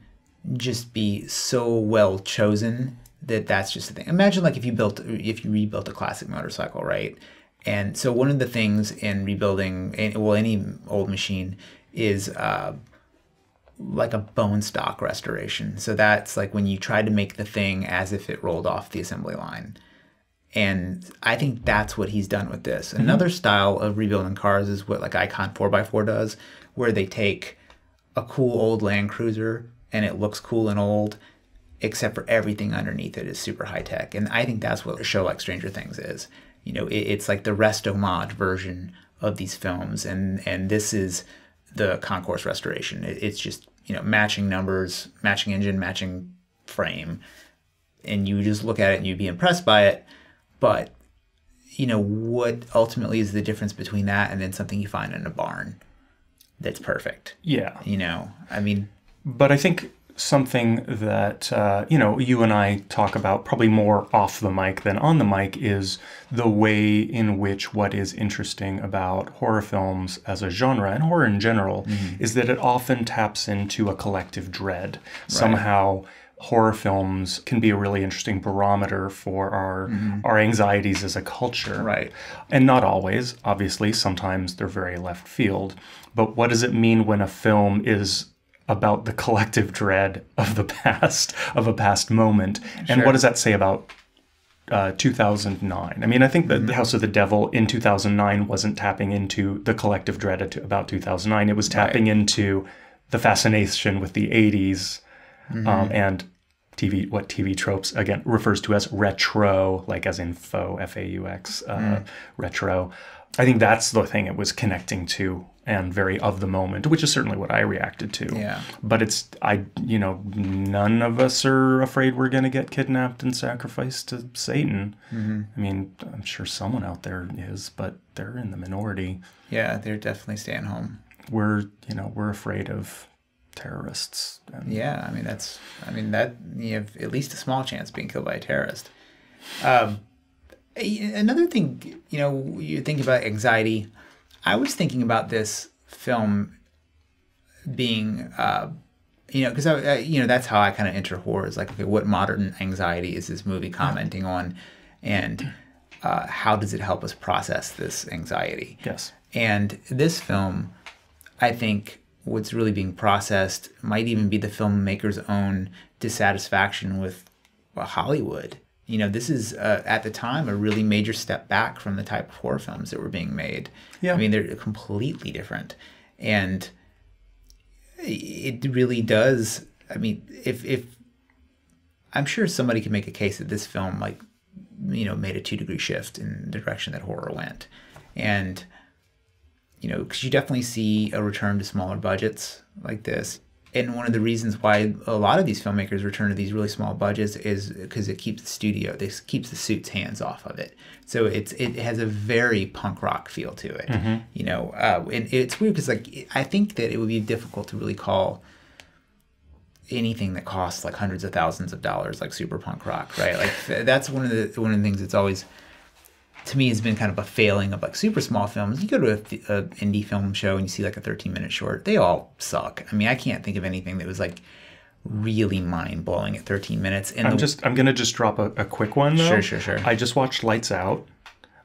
Speaker 2: just be so well chosen that that's just the thing. Imagine like if you rebuilt a classic motorcycle, right? And so one of the things in rebuilding, any old machine is like a bone stock restoration. So that's like when you try to make the thing as if it rolled off the assembly line. And I think that's what he's done with this. Another style of rebuilding cars is what like Icon 4x4 does, where they take a cool old Land Cruiser and it looks cool and old, except for everything underneath it is super high tech. And I think that's what a show like Stranger Things is. You know, it's like the resto-mod version of these films, and this is the concourse restoration. It's just, you know, matching numbers, matching engine, matching frame, and you just look at it and you'd be impressed by it. But, you know, what ultimately is the difference between that and then something you find in a barn that's perfect?
Speaker 1: Yeah.
Speaker 2: You know, I mean...
Speaker 1: But I think something that, you know, you and I talk about probably more off the mic than on the mic is the way in which what is interesting about horror films as a genre, and horror in general, is that it often taps into a collective dread. Right. Somehow... horror films can be a really interesting barometer for our anxieties as a culture.
Speaker 2: Right.
Speaker 1: And not always, obviously. Sometimes they're very left field. But what does it mean when a film is about the collective dread of the past, of a past moment? And what does that say about 2009? I mean, I think that The House of the Devil in 2009 wasn't tapping into the collective dread about 2009. It was tapping into the fascination with the 80s. And TV tropes, again, refers to as retro, like as in faux, F-A-U-X, retro. I think that's the thing it was connecting to, and very of the moment, which is certainly what I reacted to.
Speaker 2: Yeah.
Speaker 1: But none of us are afraid we're going to get kidnapped and sacrificed to Satan.
Speaker 2: Mm-hmm.
Speaker 1: I mean, I'm sure someone out there is, but they're in the minority.
Speaker 2: Yeah, they're definitely staying home.
Speaker 1: We're afraid of terrorists.
Speaker 2: Yeah, I mean, that you have at least a small chance of being killed by a terrorist. Another thing, you think about anxiety. I was thinking about this film being, because that's how I kind of enter horror. Is like, okay, what modern anxiety is this movie commenting on, and how does it help us process this anxiety?
Speaker 1: Yes.
Speaker 2: And this film, I think, what's really being processed might even be the filmmaker's own dissatisfaction with Hollywood. This is, at the time, a really major step back from the type of horror films that were being made.
Speaker 1: Yeah.
Speaker 2: I mean, they're completely different. And it really does, I mean, if I'm sure somebody could make a case that this film, made a 2-degree shift in the direction that horror went. And, because you definitely see a return to smaller budgets like this. And one of the reasons why a lot of these filmmakers return to these really small budgets is because it keeps the studio, this keeps the suits hands off of it. So it has a very punk rock feel to it, and it's weird because I think that it would be difficult to really call anything that costs like hundreds of thousands of dollars like super punk rock, right? Like that's one of the things that's always, to me, has been kind of a failing of like super small films. You go to a indie film show and you see like a 13-minute short. They all suck. I mean, I can't think of anything that was like really mind-blowing at 13 minutes. And
Speaker 1: I'm gonna just drop a quick one though.
Speaker 2: Sure.
Speaker 1: I just watched Lights Out,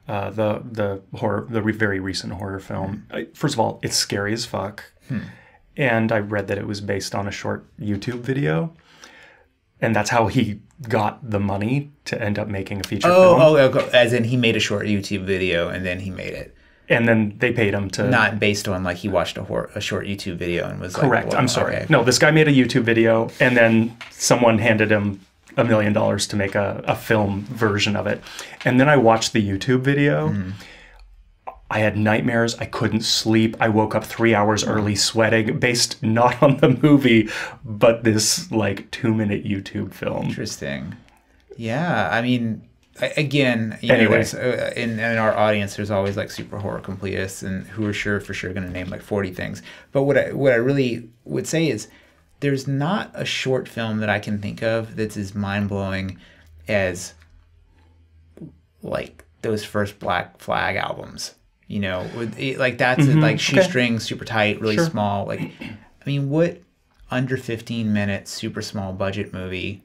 Speaker 1: the very recent horror film. First of all, it's scary as fuck, and I read that it was based on a short YouTube video. And that's how he got the money to end up making a feature film.
Speaker 2: Oh, as in he made a short YouTube video and then he made it.
Speaker 1: And then they paid him to...
Speaker 2: Not based on like he watched a short YouTube video and was
Speaker 1: Correct.
Speaker 2: like... Well,
Speaker 1: I'm sorry.
Speaker 2: Okay.
Speaker 1: No, this guy made a YouTube video and then someone handed him $1 million to make a film version of it. And then I watched the YouTube video. I had nightmares. I couldn't sleep. I woke up 3 hours early sweating, based not on the movie, but this like 2-minute YouTube film.
Speaker 2: Interesting. Yeah, I mean, again,
Speaker 1: Anyway.
Speaker 2: there's, in our audience, there's always like super horror completists and who are for sure going to name like 40 things. But what I really would say is there's not a short film that I can think of that's as mind-blowing as like those first Black Flag albums. Like that's like shoestring, super tight, really small. Like, I mean, what under 15-minute, super small budget movie,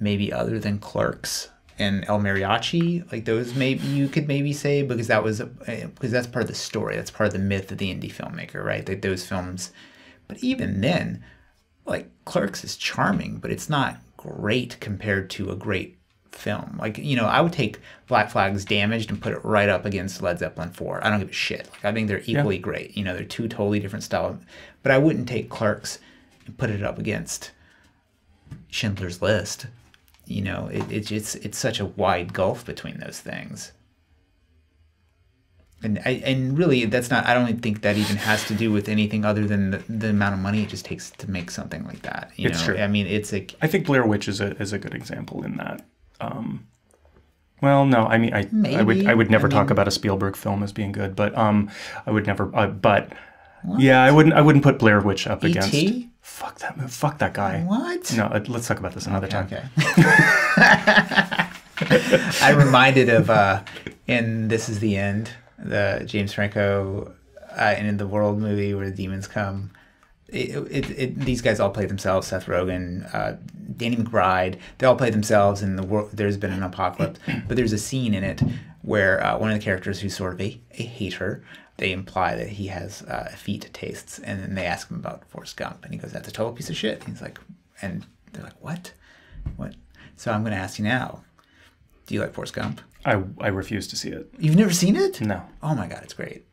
Speaker 2: maybe other than Clerks and El Mariachi, like those maybe you could maybe say because that's part of the story, that's part of the myth of the indie filmmaker, right? That those films, but even then, like Clerks is charming, but it's not great compared to a great film. Like, I would take Black Flag's Damaged and put it right up against Led Zeppelin 4. I don't give a shit. Like, I think they're equally great. They're two totally different styles. But I wouldn't take Clerks and put it up against Schindler's List. It's such a wide gulf between those things. And really, that's not. I don't even think that even has to do with anything other than the amount of money it just takes to make something like that.
Speaker 1: It's true.
Speaker 2: I mean, it's like.
Speaker 1: I think Blair Witch is a good example in that. Well, no, I mean, I would never talk about a Spielberg film as being good, but I would never. But what? Yeah, I wouldn't put Blair Witch up against.
Speaker 2: E.T.?
Speaker 1: Fuck that movie. Fuck that guy.
Speaker 2: What?
Speaker 1: No, let's talk about this another time.
Speaker 2: Okay. I'm reminded of in This Is the End, the James Franco and in the World movie where the demons come. These guys all play themselves. Seth Rogen, Danny McBride, they all play themselves, and there's been an apocalypse. But there's a scene in it where one of the characters who's sort of a hater, they imply that he has feet tastes, and then they ask him about Forrest Gump, and he goes, "That's a total piece of shit." And he's like, and they're like, "What? What?" So I'm going to ask you now: do you like Forrest Gump?
Speaker 1: I refuse to see it.
Speaker 2: You've never seen it?
Speaker 1: No.
Speaker 2: Oh my God, it's great.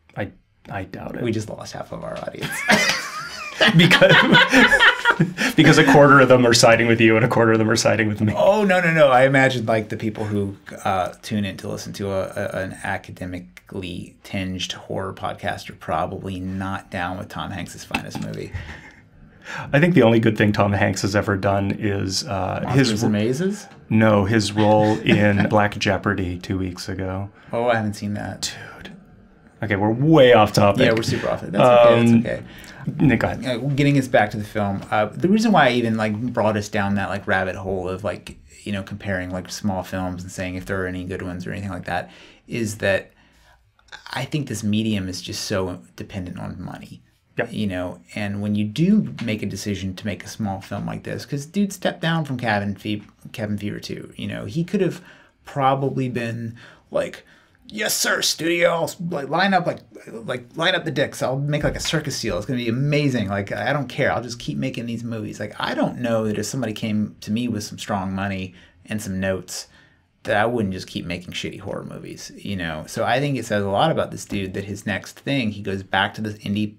Speaker 1: I doubt it.
Speaker 2: We just lost half of our audience.
Speaker 1: because a quarter of them are siding with you and a quarter of them are siding with me.
Speaker 2: Oh, no. I imagine like the people who tune in to listen to an academically tinged horror podcast are probably not down with Tom Hanks' finest movie.
Speaker 1: I think the only good thing Tom Hanks has ever done is
Speaker 2: Monsters and Mazes?
Speaker 1: No, his role in Black Jeopardy 2 weeks ago.
Speaker 2: Oh, I haven't seen that.
Speaker 1: Dude. Okay, we're way off topic.
Speaker 2: Yeah, we're super off it. That's okay. That's okay.
Speaker 1: Nick, go ahead.
Speaker 2: Getting us back to the film, the reason why I even like brought us down that like rabbit hole of like, you know, comparing like small films and saying if there are any good ones or anything like that is that I think this medium is just so dependent on money.
Speaker 1: Yep.
Speaker 2: You know, and when you do make a decision to make a small film like this, because dude stepped down from Cabin Fever 2, you know, he could have probably been like, yes, sir, studio, I'll like line up the dicks. I'll make like a circus seal. It's gonna be amazing. Like I don't care. I'll just keep making these movies. Like I don't know that if somebody came to me with some strong money and some notes, that I wouldn't just keep making shitty horror movies. You know, so I think it says a lot about this dude that his next thing, he goes back to the indie,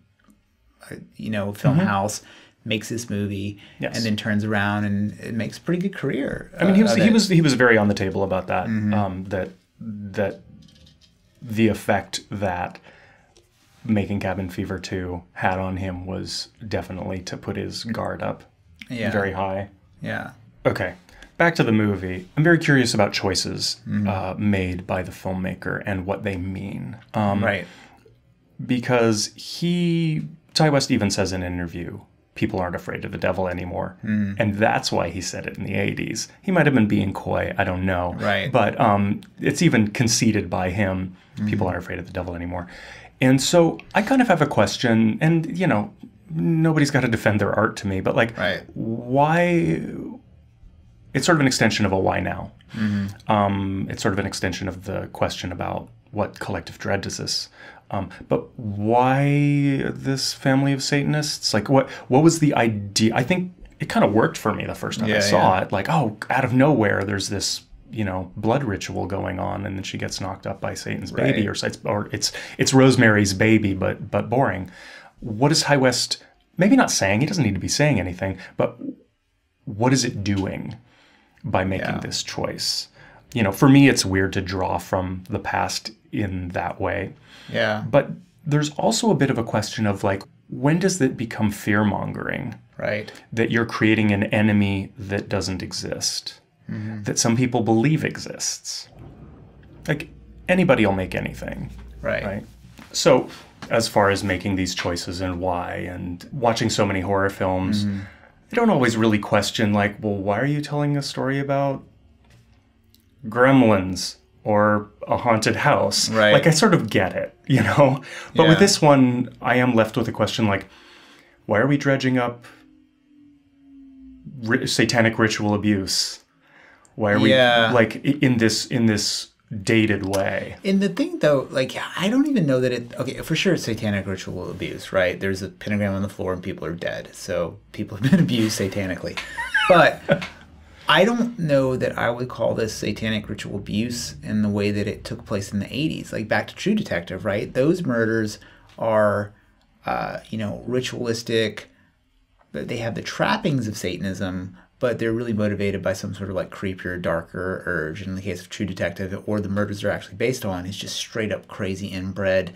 Speaker 2: film house, makes this movie,
Speaker 1: yes,
Speaker 2: and then turns around and it makes a pretty good career.
Speaker 1: I mean, he was very on the table about that. That the effect that making Cabin Fever 2 had on him was definitely to put his guard up very high.
Speaker 2: Yeah.
Speaker 1: Okay, back to the movie. I'm very curious about choices made by the filmmaker and what they mean.
Speaker 2: Right.
Speaker 1: Because Ty West even says in an interview, people aren't afraid of the devil anymore. And that's why he said it in the 80s. He might have been being coy, I don't know.
Speaker 2: Right.
Speaker 1: But it's even conceded by him, people aren't afraid of the devil anymore. And so I kind of have a question, and, you know, nobody's got to defend their art to me, but like, why... It's sort of an extension of a why now. It's sort of an extension of the question about what collective dread does this. But why this family of Satanists? Like, what was the idea? I think it kind of worked for me the first time I saw it. Like, oh, out of nowhere, there's this, you know, blood ritual going on, and then she gets knocked up by Satan's baby, or it's Rosemary's baby, but boring. What is Ty West? Maybe not saying. He doesn't need to be saying anything, but what is it doing by making this choice? You know, for me, it's weird to draw from the past in that way. Yeah. But there's also a bit of a question of like, when does it become fear-mongering? Right. That you're creating an enemy that doesn't exist, that some people believe exists. Like, anybody will make anything. Right. So, as far as making these choices and why, and watching so many horror films, I don't always really question, like, well, why are you telling a story about gremlins or a haunted house? Right. Like, I sort of get it, you know? But with this one, I am left with a question like, why are we dredging up satanic ritual abuse? Why are we, like, in this dated way?
Speaker 2: And the thing, though, like, I don't even know that it... Okay, for sure it's satanic ritual abuse, right? There's a pentagram on the floor and people are dead. So people have been abused satanically. But... I don't know that I would call this satanic ritual abuse in the way that it took place in the 80s. Like back to True Detective, right? Those murders are, ritualistic. But they have the trappings of Satanism, but they're really motivated by some sort of like creepier, darker urge. In the case of True Detective, or the murders they're actually based on, is just straight up crazy inbred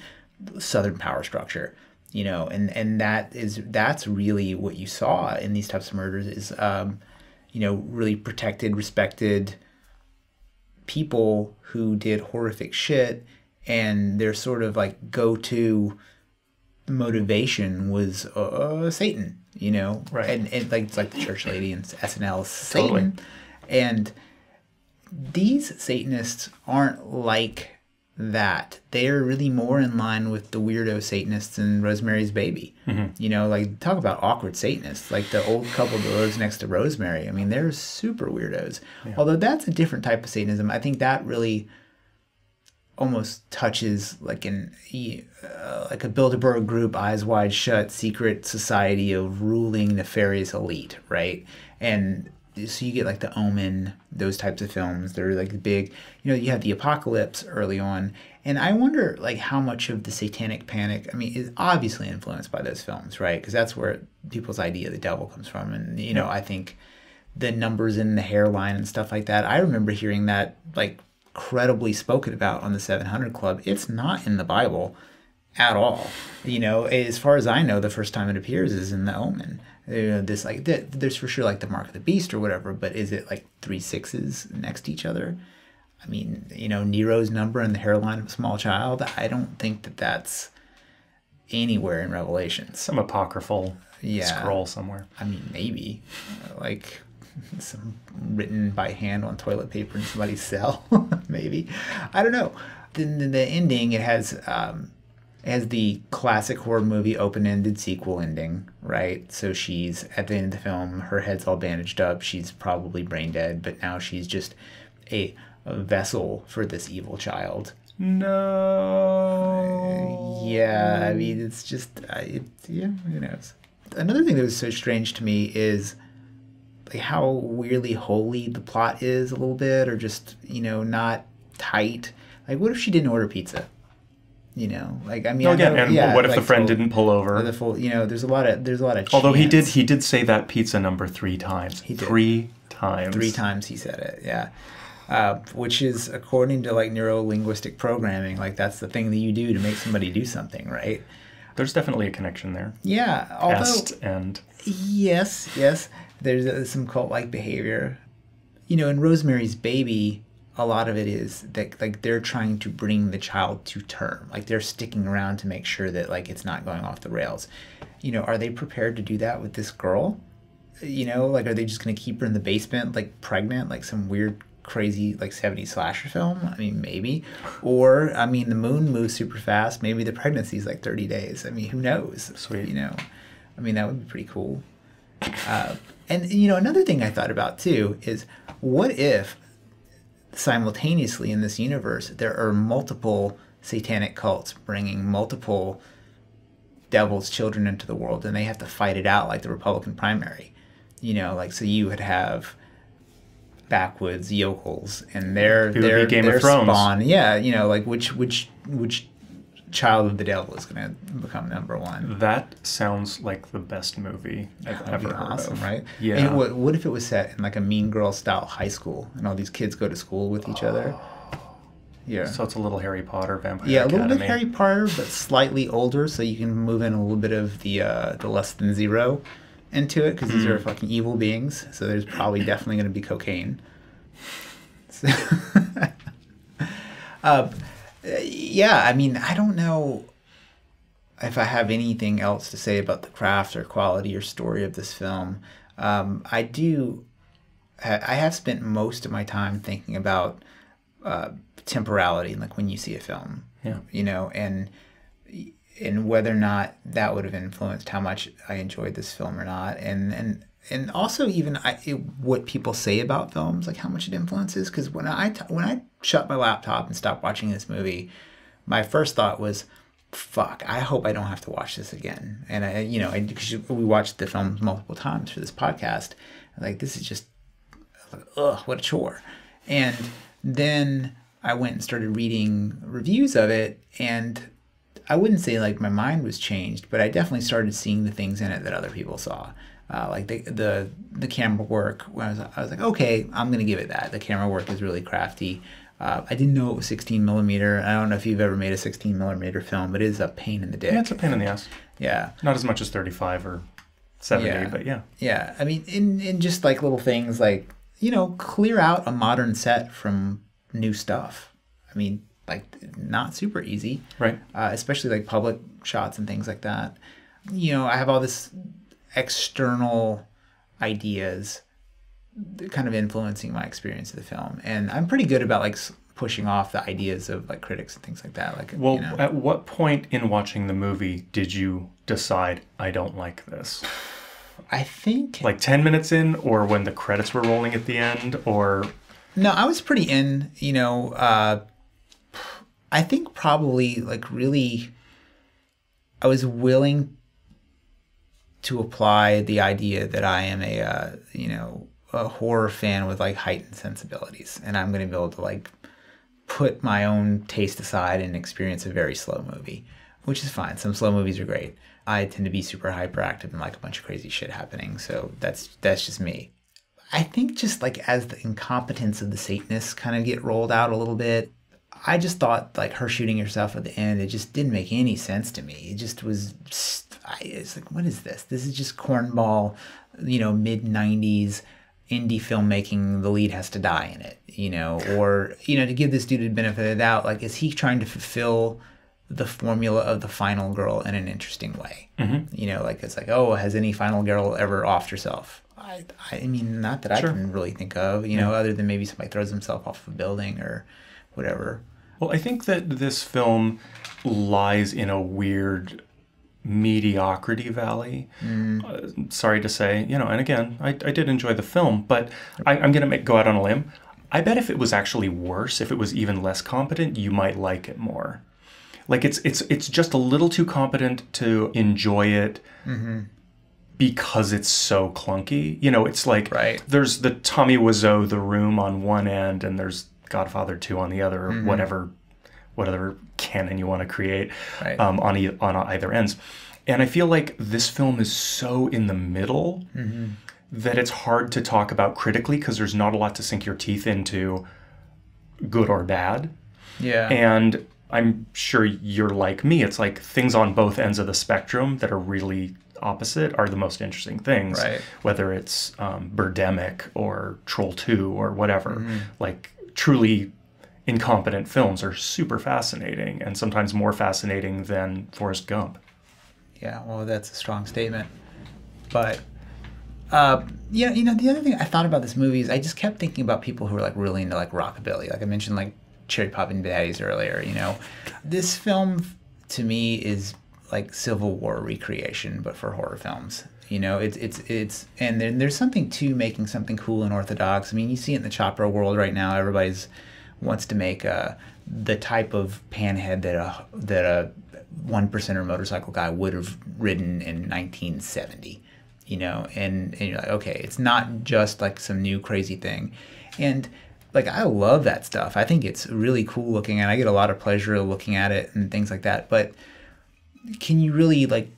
Speaker 2: Southern power structure. You know, and that's really what you saw in these types of murders is... really protected, respected people who did horrific shit, and their sort of like go-to motivation was Satan, you know? Right. And like, it's like the church lady in SNL's Satan. Totally. And these Satanists aren't like that. They are really more in line with the weirdo Satanists in Rosemary's Baby. You know, like, talk about awkward Satanists. Like the old couple that lives next to Rosemary. I mean, they're super weirdos. Yeah. Although that's a different type of Satanism. I think that really almost touches like a Bilderberg group, Eyes Wide Shut, secret society of ruling nefarious elite, right? And so you get like The Omen, those types of films. They're like big, you have the apocalypse early on, And I wonder, like, how much of the Satanic Panic, I mean, is obviously influenced by those films, right? Because that's where people's idea of the devil comes from. And, you know, I think the numbers in the hairline and stuff like that, I remember hearing that, like, credibly spoken about on the 700 Club. It's not in the Bible at all. You know, as far as I know, the first time it appears is in the Omen. You know, this, like, there's for sure, like, the Mark of the Beast or whatever, but is it, like, 3 6s next to each other? I mean, you know, Nero's number in the hairline of a small child, I don't think that that's anywhere in Revelations.
Speaker 1: Some apocryphal scroll somewhere.
Speaker 2: I mean, maybe. Like, some written by hand on toilet paper in somebody's cell. Maybe. I don't know. The ending, it has the classic horror movie open-ended sequel ending, right? So she's, at the end of the film, her head's all bandaged up. She's probably brain dead, but now she's just a vessel for this evil child.
Speaker 1: No.
Speaker 2: Yeah, I mean, it's just, who knows? Another thing that was so strange to me is like how weirdly holy the plot is a little bit, or just, you know, not tight. Like, what if she didn't order pizza? You know, like, I mean,
Speaker 1: what if the friend didn't pull over?
Speaker 2: The full, you know, there's a lot of.
Speaker 1: Although
Speaker 2: chance.
Speaker 1: he did say that pizza number 3 times.
Speaker 2: He did.
Speaker 1: 3 times.
Speaker 2: 3 times he said it. Yeah. Which is, according to like neuro-linguistic programming, like that's the thing that you do to make somebody do something, right?
Speaker 1: There's definitely a connection there.
Speaker 2: Yeah, yes, there's some cult-like behavior. You know, in Rosemary's Baby, a lot of it is that like they're trying to bring the child to term, like they're sticking around to make sure that like it's not going off the rails. You know, are they prepared to do that with this girl? You know, like, are they just going to keep her in the basement, like pregnant, like some weird, crazy, like 70s slasher film? I mean, maybe. Or, I mean, the moon moves super fast. Maybe the pregnancy's like 30 days. I mean, who knows?
Speaker 1: Sweet.
Speaker 2: You know, I mean, that would be pretty cool. And, you know, another thing I thought about, too, is what if simultaneously in this universe there are multiple satanic cults bringing multiple devil's children into the world, and they have to fight it out like the Republican primary? You know, like, so you would have backwoods yokels and their
Speaker 1: Game of Thrones
Speaker 2: spawn. Yeah, you know, like which child of the devil is going to become number 1?
Speaker 1: That sounds like the best movie I've ever heard
Speaker 2: awesome,
Speaker 1: of.
Speaker 2: Right?
Speaker 1: Yeah.
Speaker 2: And what if it was set in like a Mean Girl style high school, and all these kids go to school with each other? Yeah.
Speaker 1: So it's a little Harry Potter Vampire
Speaker 2: Yeah, a
Speaker 1: Academy.
Speaker 2: little bit Harry Potter, but slightly older, so you can move in a little bit of the less than zero into it, because these are fucking evil beings. So there's probably definitely going to be cocaine. So yeah, I mean, I don't know if I have anything else to say about the craft or quality or story of this film. I have spent most of my time thinking about temporality, like when you see a film, you know, and whether or not that would have influenced how much I enjoyed this film or not, and also even what people say about films, like how much it influences. Because when I shut my laptop and stopped watching this movie, my first thought was, fuck, I hope I don't have to watch this again. And because we watched the film multiple times for this podcast, like, this is just, ugh, what a chore. And then I went and started reading reviews of it, and I wouldn't say like my mind was changed, but I definitely started seeing the things in it that other people saw. Like the camera work, when I was like, okay, I'm gonna give it that. The camera work is really crafty. I didn't know it was 16 millimeter. I don't know if you've ever made a 16 millimeter film, but it is a pain in the dick.
Speaker 1: Yeah, it's a pain in the ass.
Speaker 2: Yeah.
Speaker 1: Not as much as 35 or 70, but yeah.
Speaker 2: Yeah, I mean, in just like little things like, you know, clear out a modern set from new stuff. I mean, like, not super easy.
Speaker 1: Right.
Speaker 2: Especially like public shots and things like that. You know, I have all this external ideas kind of influencing my experience of the film, and I'm pretty good about like pushing off the ideas of like critics and things like that. Like,
Speaker 1: well,
Speaker 2: you know.
Speaker 1: At what point in watching the movie did you decide, I don't like this?
Speaker 2: I think
Speaker 1: like 10 minutes in, or when the credits were rolling at the end, or
Speaker 2: no, I was pretty in. You know, I think probably like really, I was willing to apply the idea that I am a horror fan with like heightened sensibilities, and I'm going to be able to like put my own taste aside and experience a very slow movie, which is fine. Some slow movies are great. I tend to be super hyperactive and like a bunch of crazy shit happening. So that's just me. I think just like as the incompetence of the Satanists kind of get rolled out a little bit, I just thought like her shooting herself at the end, it just didn't make any sense to me. It just was, it's like, what is this? This is just cornball, mid-90s indie filmmaking. The lead has to die in it, or, to give this dude the benefit of the doubt, like, is he trying to fulfill the formula of the final girl in an interesting way? Like, it's like, oh, has any final girl ever offed herself? I mean, not that I can really think of, other than maybe somebody throws himself off a building or whatever.
Speaker 1: Well, I think that this film lies in a weird mediocrity valley. Sorry to say, and again, I did enjoy the film, but I'm going to go out on a limb. I bet if it was actually worse, if it was even less competent, you might like it more. Like it's just a little too competent to enjoy it because it's so clunky. It's like there's the Tommy Wiseau, The Room on one end, and there's Godfather 2 on the other, or whatever canon you want to create on either ends. And I feel like this film is so in the middle that it's hard to talk about critically because there's not a lot to sink your teeth into, good or bad. Yeah. And I'm sure you're like me. It's like things on both ends of the spectrum that are really opposite are the most interesting things, whether it's Birdemic or Troll 2 or whatever. Like, truly incompetent films are super fascinating, and sometimes more fascinating than Forest Gump.
Speaker 2: Yeah, well, that's a strong statement. But, the other thing I thought about this movie is I just kept thinking about people who are, like, really into, like, rockabilly. Like I mentioned, like, Cherry Poppin' Daddies earlier, This film, to me, is like Civil War recreation, but for horror films. It's and then there's something to making something cool and orthodox. I mean, you see it in the chopper world right now. Everybody's wants to make the type of panhead that a 1%er motorcycle guy would have ridden in 1970. And you're like, okay, it's not just like some new crazy thing. And like, I love that stuff. I think it's really cool looking, and I get a lot of pleasure looking at it and things like that. But can you really like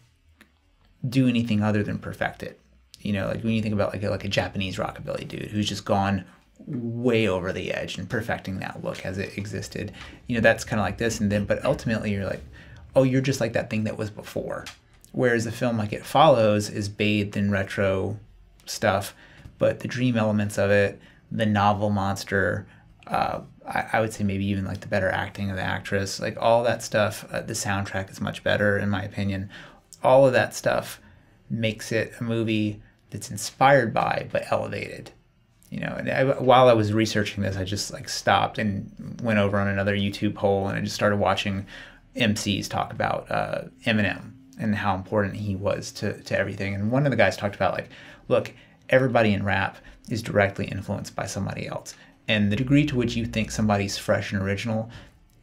Speaker 2: do anything other than perfect it? Like when you think about like a Japanese rockabilly dude who's just gone way over the edge and perfecting that look as it existed. That's kind of like this, and then but ultimately you're like, oh, you're just like that thing that was before. Whereas a film like It Follows is bathed in retro stuff, but the dream elements of it, the novel monster, I would say maybe even like the better acting of the actress, like all that stuff, the soundtrack is much better in my opinion. All of that stuff makes it a movie that's inspired by but elevated. And while I was researching this, I just like stopped and went over on another YouTube hole, and I just started watching MCs talk about Eminem and how important he was to everything. And one of the guys talked about like, look, everybody in rap is directly influenced by somebody else. And the degree to which you think somebody's fresh and original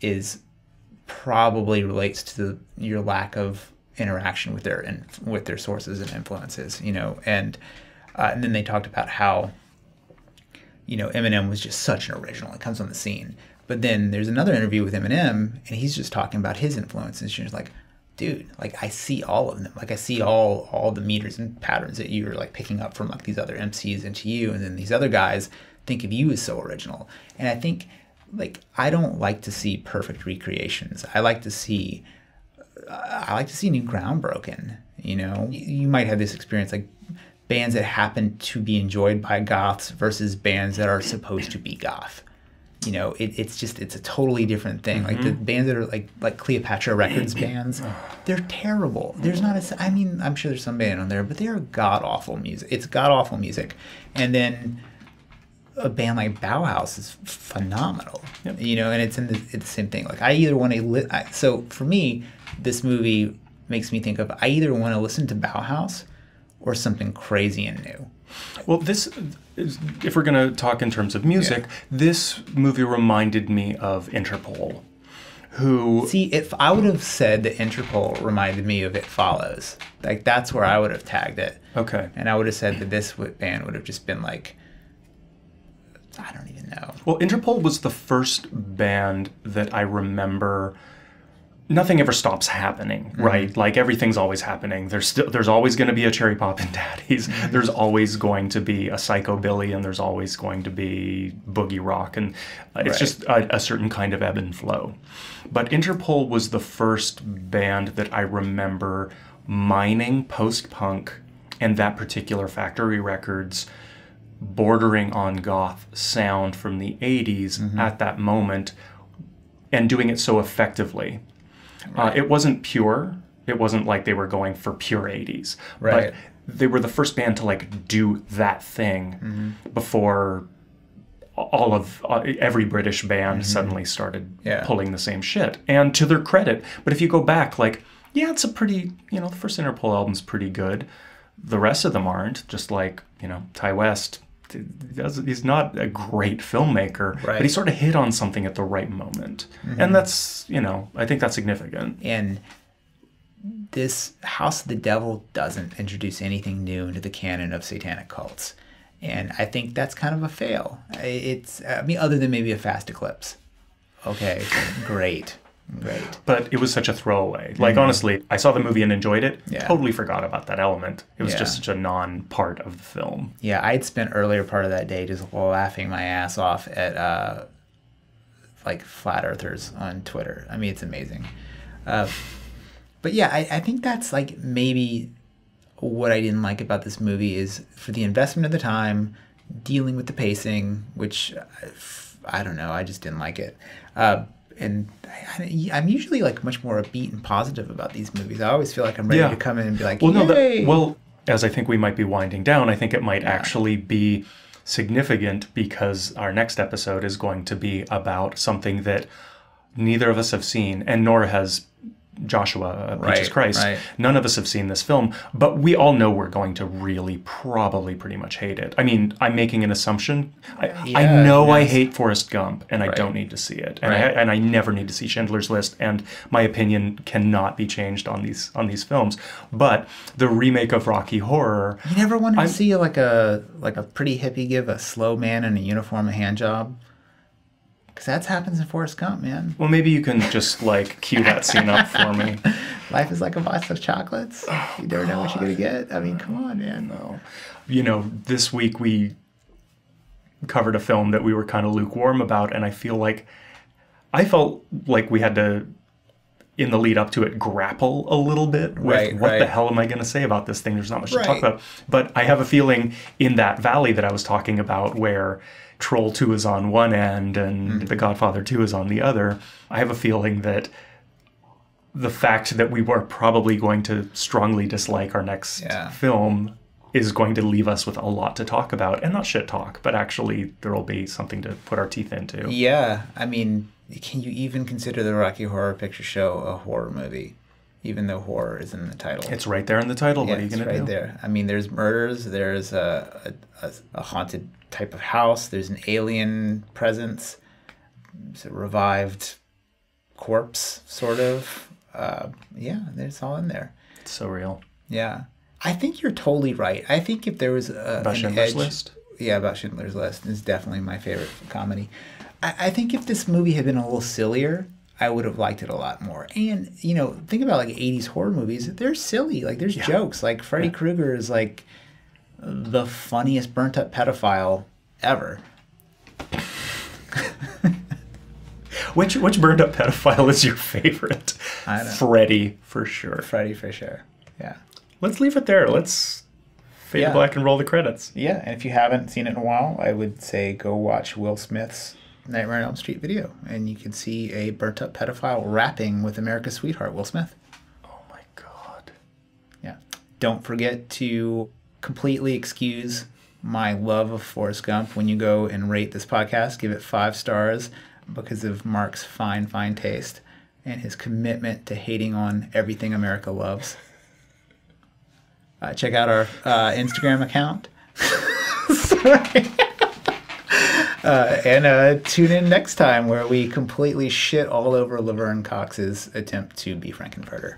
Speaker 2: is probably relates to your lack of interaction with their sources and influences, and then they talked about how, Eminem was just such an original. It comes on the scene. But then there's another interview with Eminem, and he's just talking about his influences. She's like, dude, like I see all of them. Like I see all the meters and patterns that you're like picking up from like these other MCs into you, and then these other guys think of you as so original. And I think like I don't like to see perfect recreations. I like to see new ground broken. You might have this experience like bands that happen to be enjoyed by goths versus bands that are supposed to be goth. It's a totally different thing. Like the bands that are like Cleopatra Records bands, they're terrible. There's not I'm sure there's some band on there, but they are god awful music. It's god awful music. And then a band like Bauhaus is phenomenal. Yep. And it's the same thing. Like I either want to so for me, this movie makes me think of I either want to listen to Bauhaus or something crazy and new.
Speaker 1: Well, this is, if we're going to talk in terms of music, this movie reminded me of Interpol, who...
Speaker 2: See, if I would have said that Interpol reminded me of It Follows, like that's where I would have tagged it.
Speaker 1: Okay.
Speaker 2: And I would have said that this band would have just been like I don't even know.
Speaker 1: Well, Interpol was the first band that I remember. Nothing ever stops happening, right? Like everything's always happening. There's always going to be a Cherry Poppin' Daddies. There's always going to be a Psychobilly, and there's always going to be Boogie Rock, and it's just a certain kind of ebb and flow. But Interpol was the first band that I remember mining post-punk and that particular Factory Records bordering on goth sound from the 80s at that moment, and doing it so effectively. It wasn't pure. It wasn't like they were going for pure 80s.
Speaker 2: Right.
Speaker 1: But they were the first band to like do that thing before every British band suddenly started pulling the same shit. And to their credit, but if you go back, like, yeah, it's a pretty, the first Interpol album's pretty good. The rest of them aren't, just like, Ty West. He's not a great filmmaker, but he sort of hit on something at the right moment. And that's, I think that's significant.
Speaker 2: And this House of the Devil doesn't introduce anything new into the canon of satanic cults. And I think that's kind of a fail. Other than maybe a Fast Eclipse. Okay, great.
Speaker 1: But it was such a throwaway. Like, honestly, I saw the movie and enjoyed it. Totally forgot about that element. It was just such a non-part of the film.
Speaker 2: Yeah, I'd spent earlier part of that day just laughing my ass off at, flat earthers on Twitter. I mean, it's amazing. But yeah, I think that's, like, maybe what I didn't like about this movie is for the investment of the time, dealing with the pacing, which, I don't know, I just didn't like it. And I'm usually like much more upbeat and positive about these movies. I always feel like I'm ready to come in and be like,
Speaker 1: well, as I think we might be winding down, I think it might actually be significant because our next episode is going to be about something that neither of us have seen, and nor has Joshua, Peaches Christ. Right. None of us have seen this film, but we all know we're going to really probably pretty much hate it. I mean, I'm making an assumption. I know I hate Forest Gump, and I don't need to see it. And I never need to see Schindler's List, and my opinion cannot be changed on these films. But the remake of Rocky Horror...
Speaker 2: You never wanted to see like a pretty hippie give a slow man in a uniform a hand job? Because that happens in Forrest Gump, man.
Speaker 1: Well, maybe you can just, cue that scene up for me.
Speaker 2: Life is like a box of chocolates. You never know what you're going to get. I mean, come on, man.
Speaker 1: No. This week we covered a film that we were kind of lukewarm about, and I felt like we had to, in the lead up to it, grapple a little bit with what the hell am I going to say about this thing? There's not much to talk about. But I have a feeling in that valley that I was talking about where Troll 2 is on one end and The Godfather 2 is on the other, I have a feeling that the fact that we were probably going to strongly dislike our next film is going to leave us with a lot to talk about. And not shit talk, but actually there will be something to put our teeth into.
Speaker 2: Yeah. I mean, can you even consider the Rocky Horror Picture Show a horror movie? Even though horror is in the title.
Speaker 1: It's right there in the title. What are you going to do?
Speaker 2: It's right there. I mean, there's murders. There's a haunted type of house. There's an alien presence. There's a revived corpse, sort of. It's all in there.
Speaker 1: It's so real.
Speaker 2: Yeah. I think you're totally right. I think if there was
Speaker 1: about Schindler's List?
Speaker 2: Yeah, about Schindler's List. It's definitely my favorite comedy. I think if this movie had been a little sillier, I would have liked it a lot more. And, think about like 80s horror movies. They're silly. Like, there's jokes. Like, Freddy Krueger is like the funniest burnt up pedophile ever.
Speaker 1: Which burnt up pedophile is your favorite?
Speaker 2: I don't know.
Speaker 1: Freddy, for sure.
Speaker 2: Freddy, for sure. Yeah.
Speaker 1: Let's leave it there. Let's fade to black and roll the credits.
Speaker 2: Yeah, and if you haven't seen it in a while, I would say go watch Will Smith's Nightmare on Elm Street video, and you can see a burnt-up pedophile rapping with America's sweetheart, Will Smith.
Speaker 1: Oh, my God.
Speaker 2: Yeah. Don't forget to completely excuse my love of Forrest Gump when you go and rate this podcast. Give it 5 stars because of Marc's fine taste and his commitment to hating on everything America loves. Check out our Instagram account. Sorry. And tune in next time where we completely shit all over Laverne Cox's attempt to be Frankenfurter.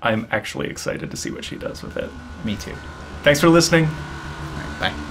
Speaker 1: I'm actually excited to see what she does with it.
Speaker 2: Me too.
Speaker 1: Thanks for listening.
Speaker 2: All right, bye.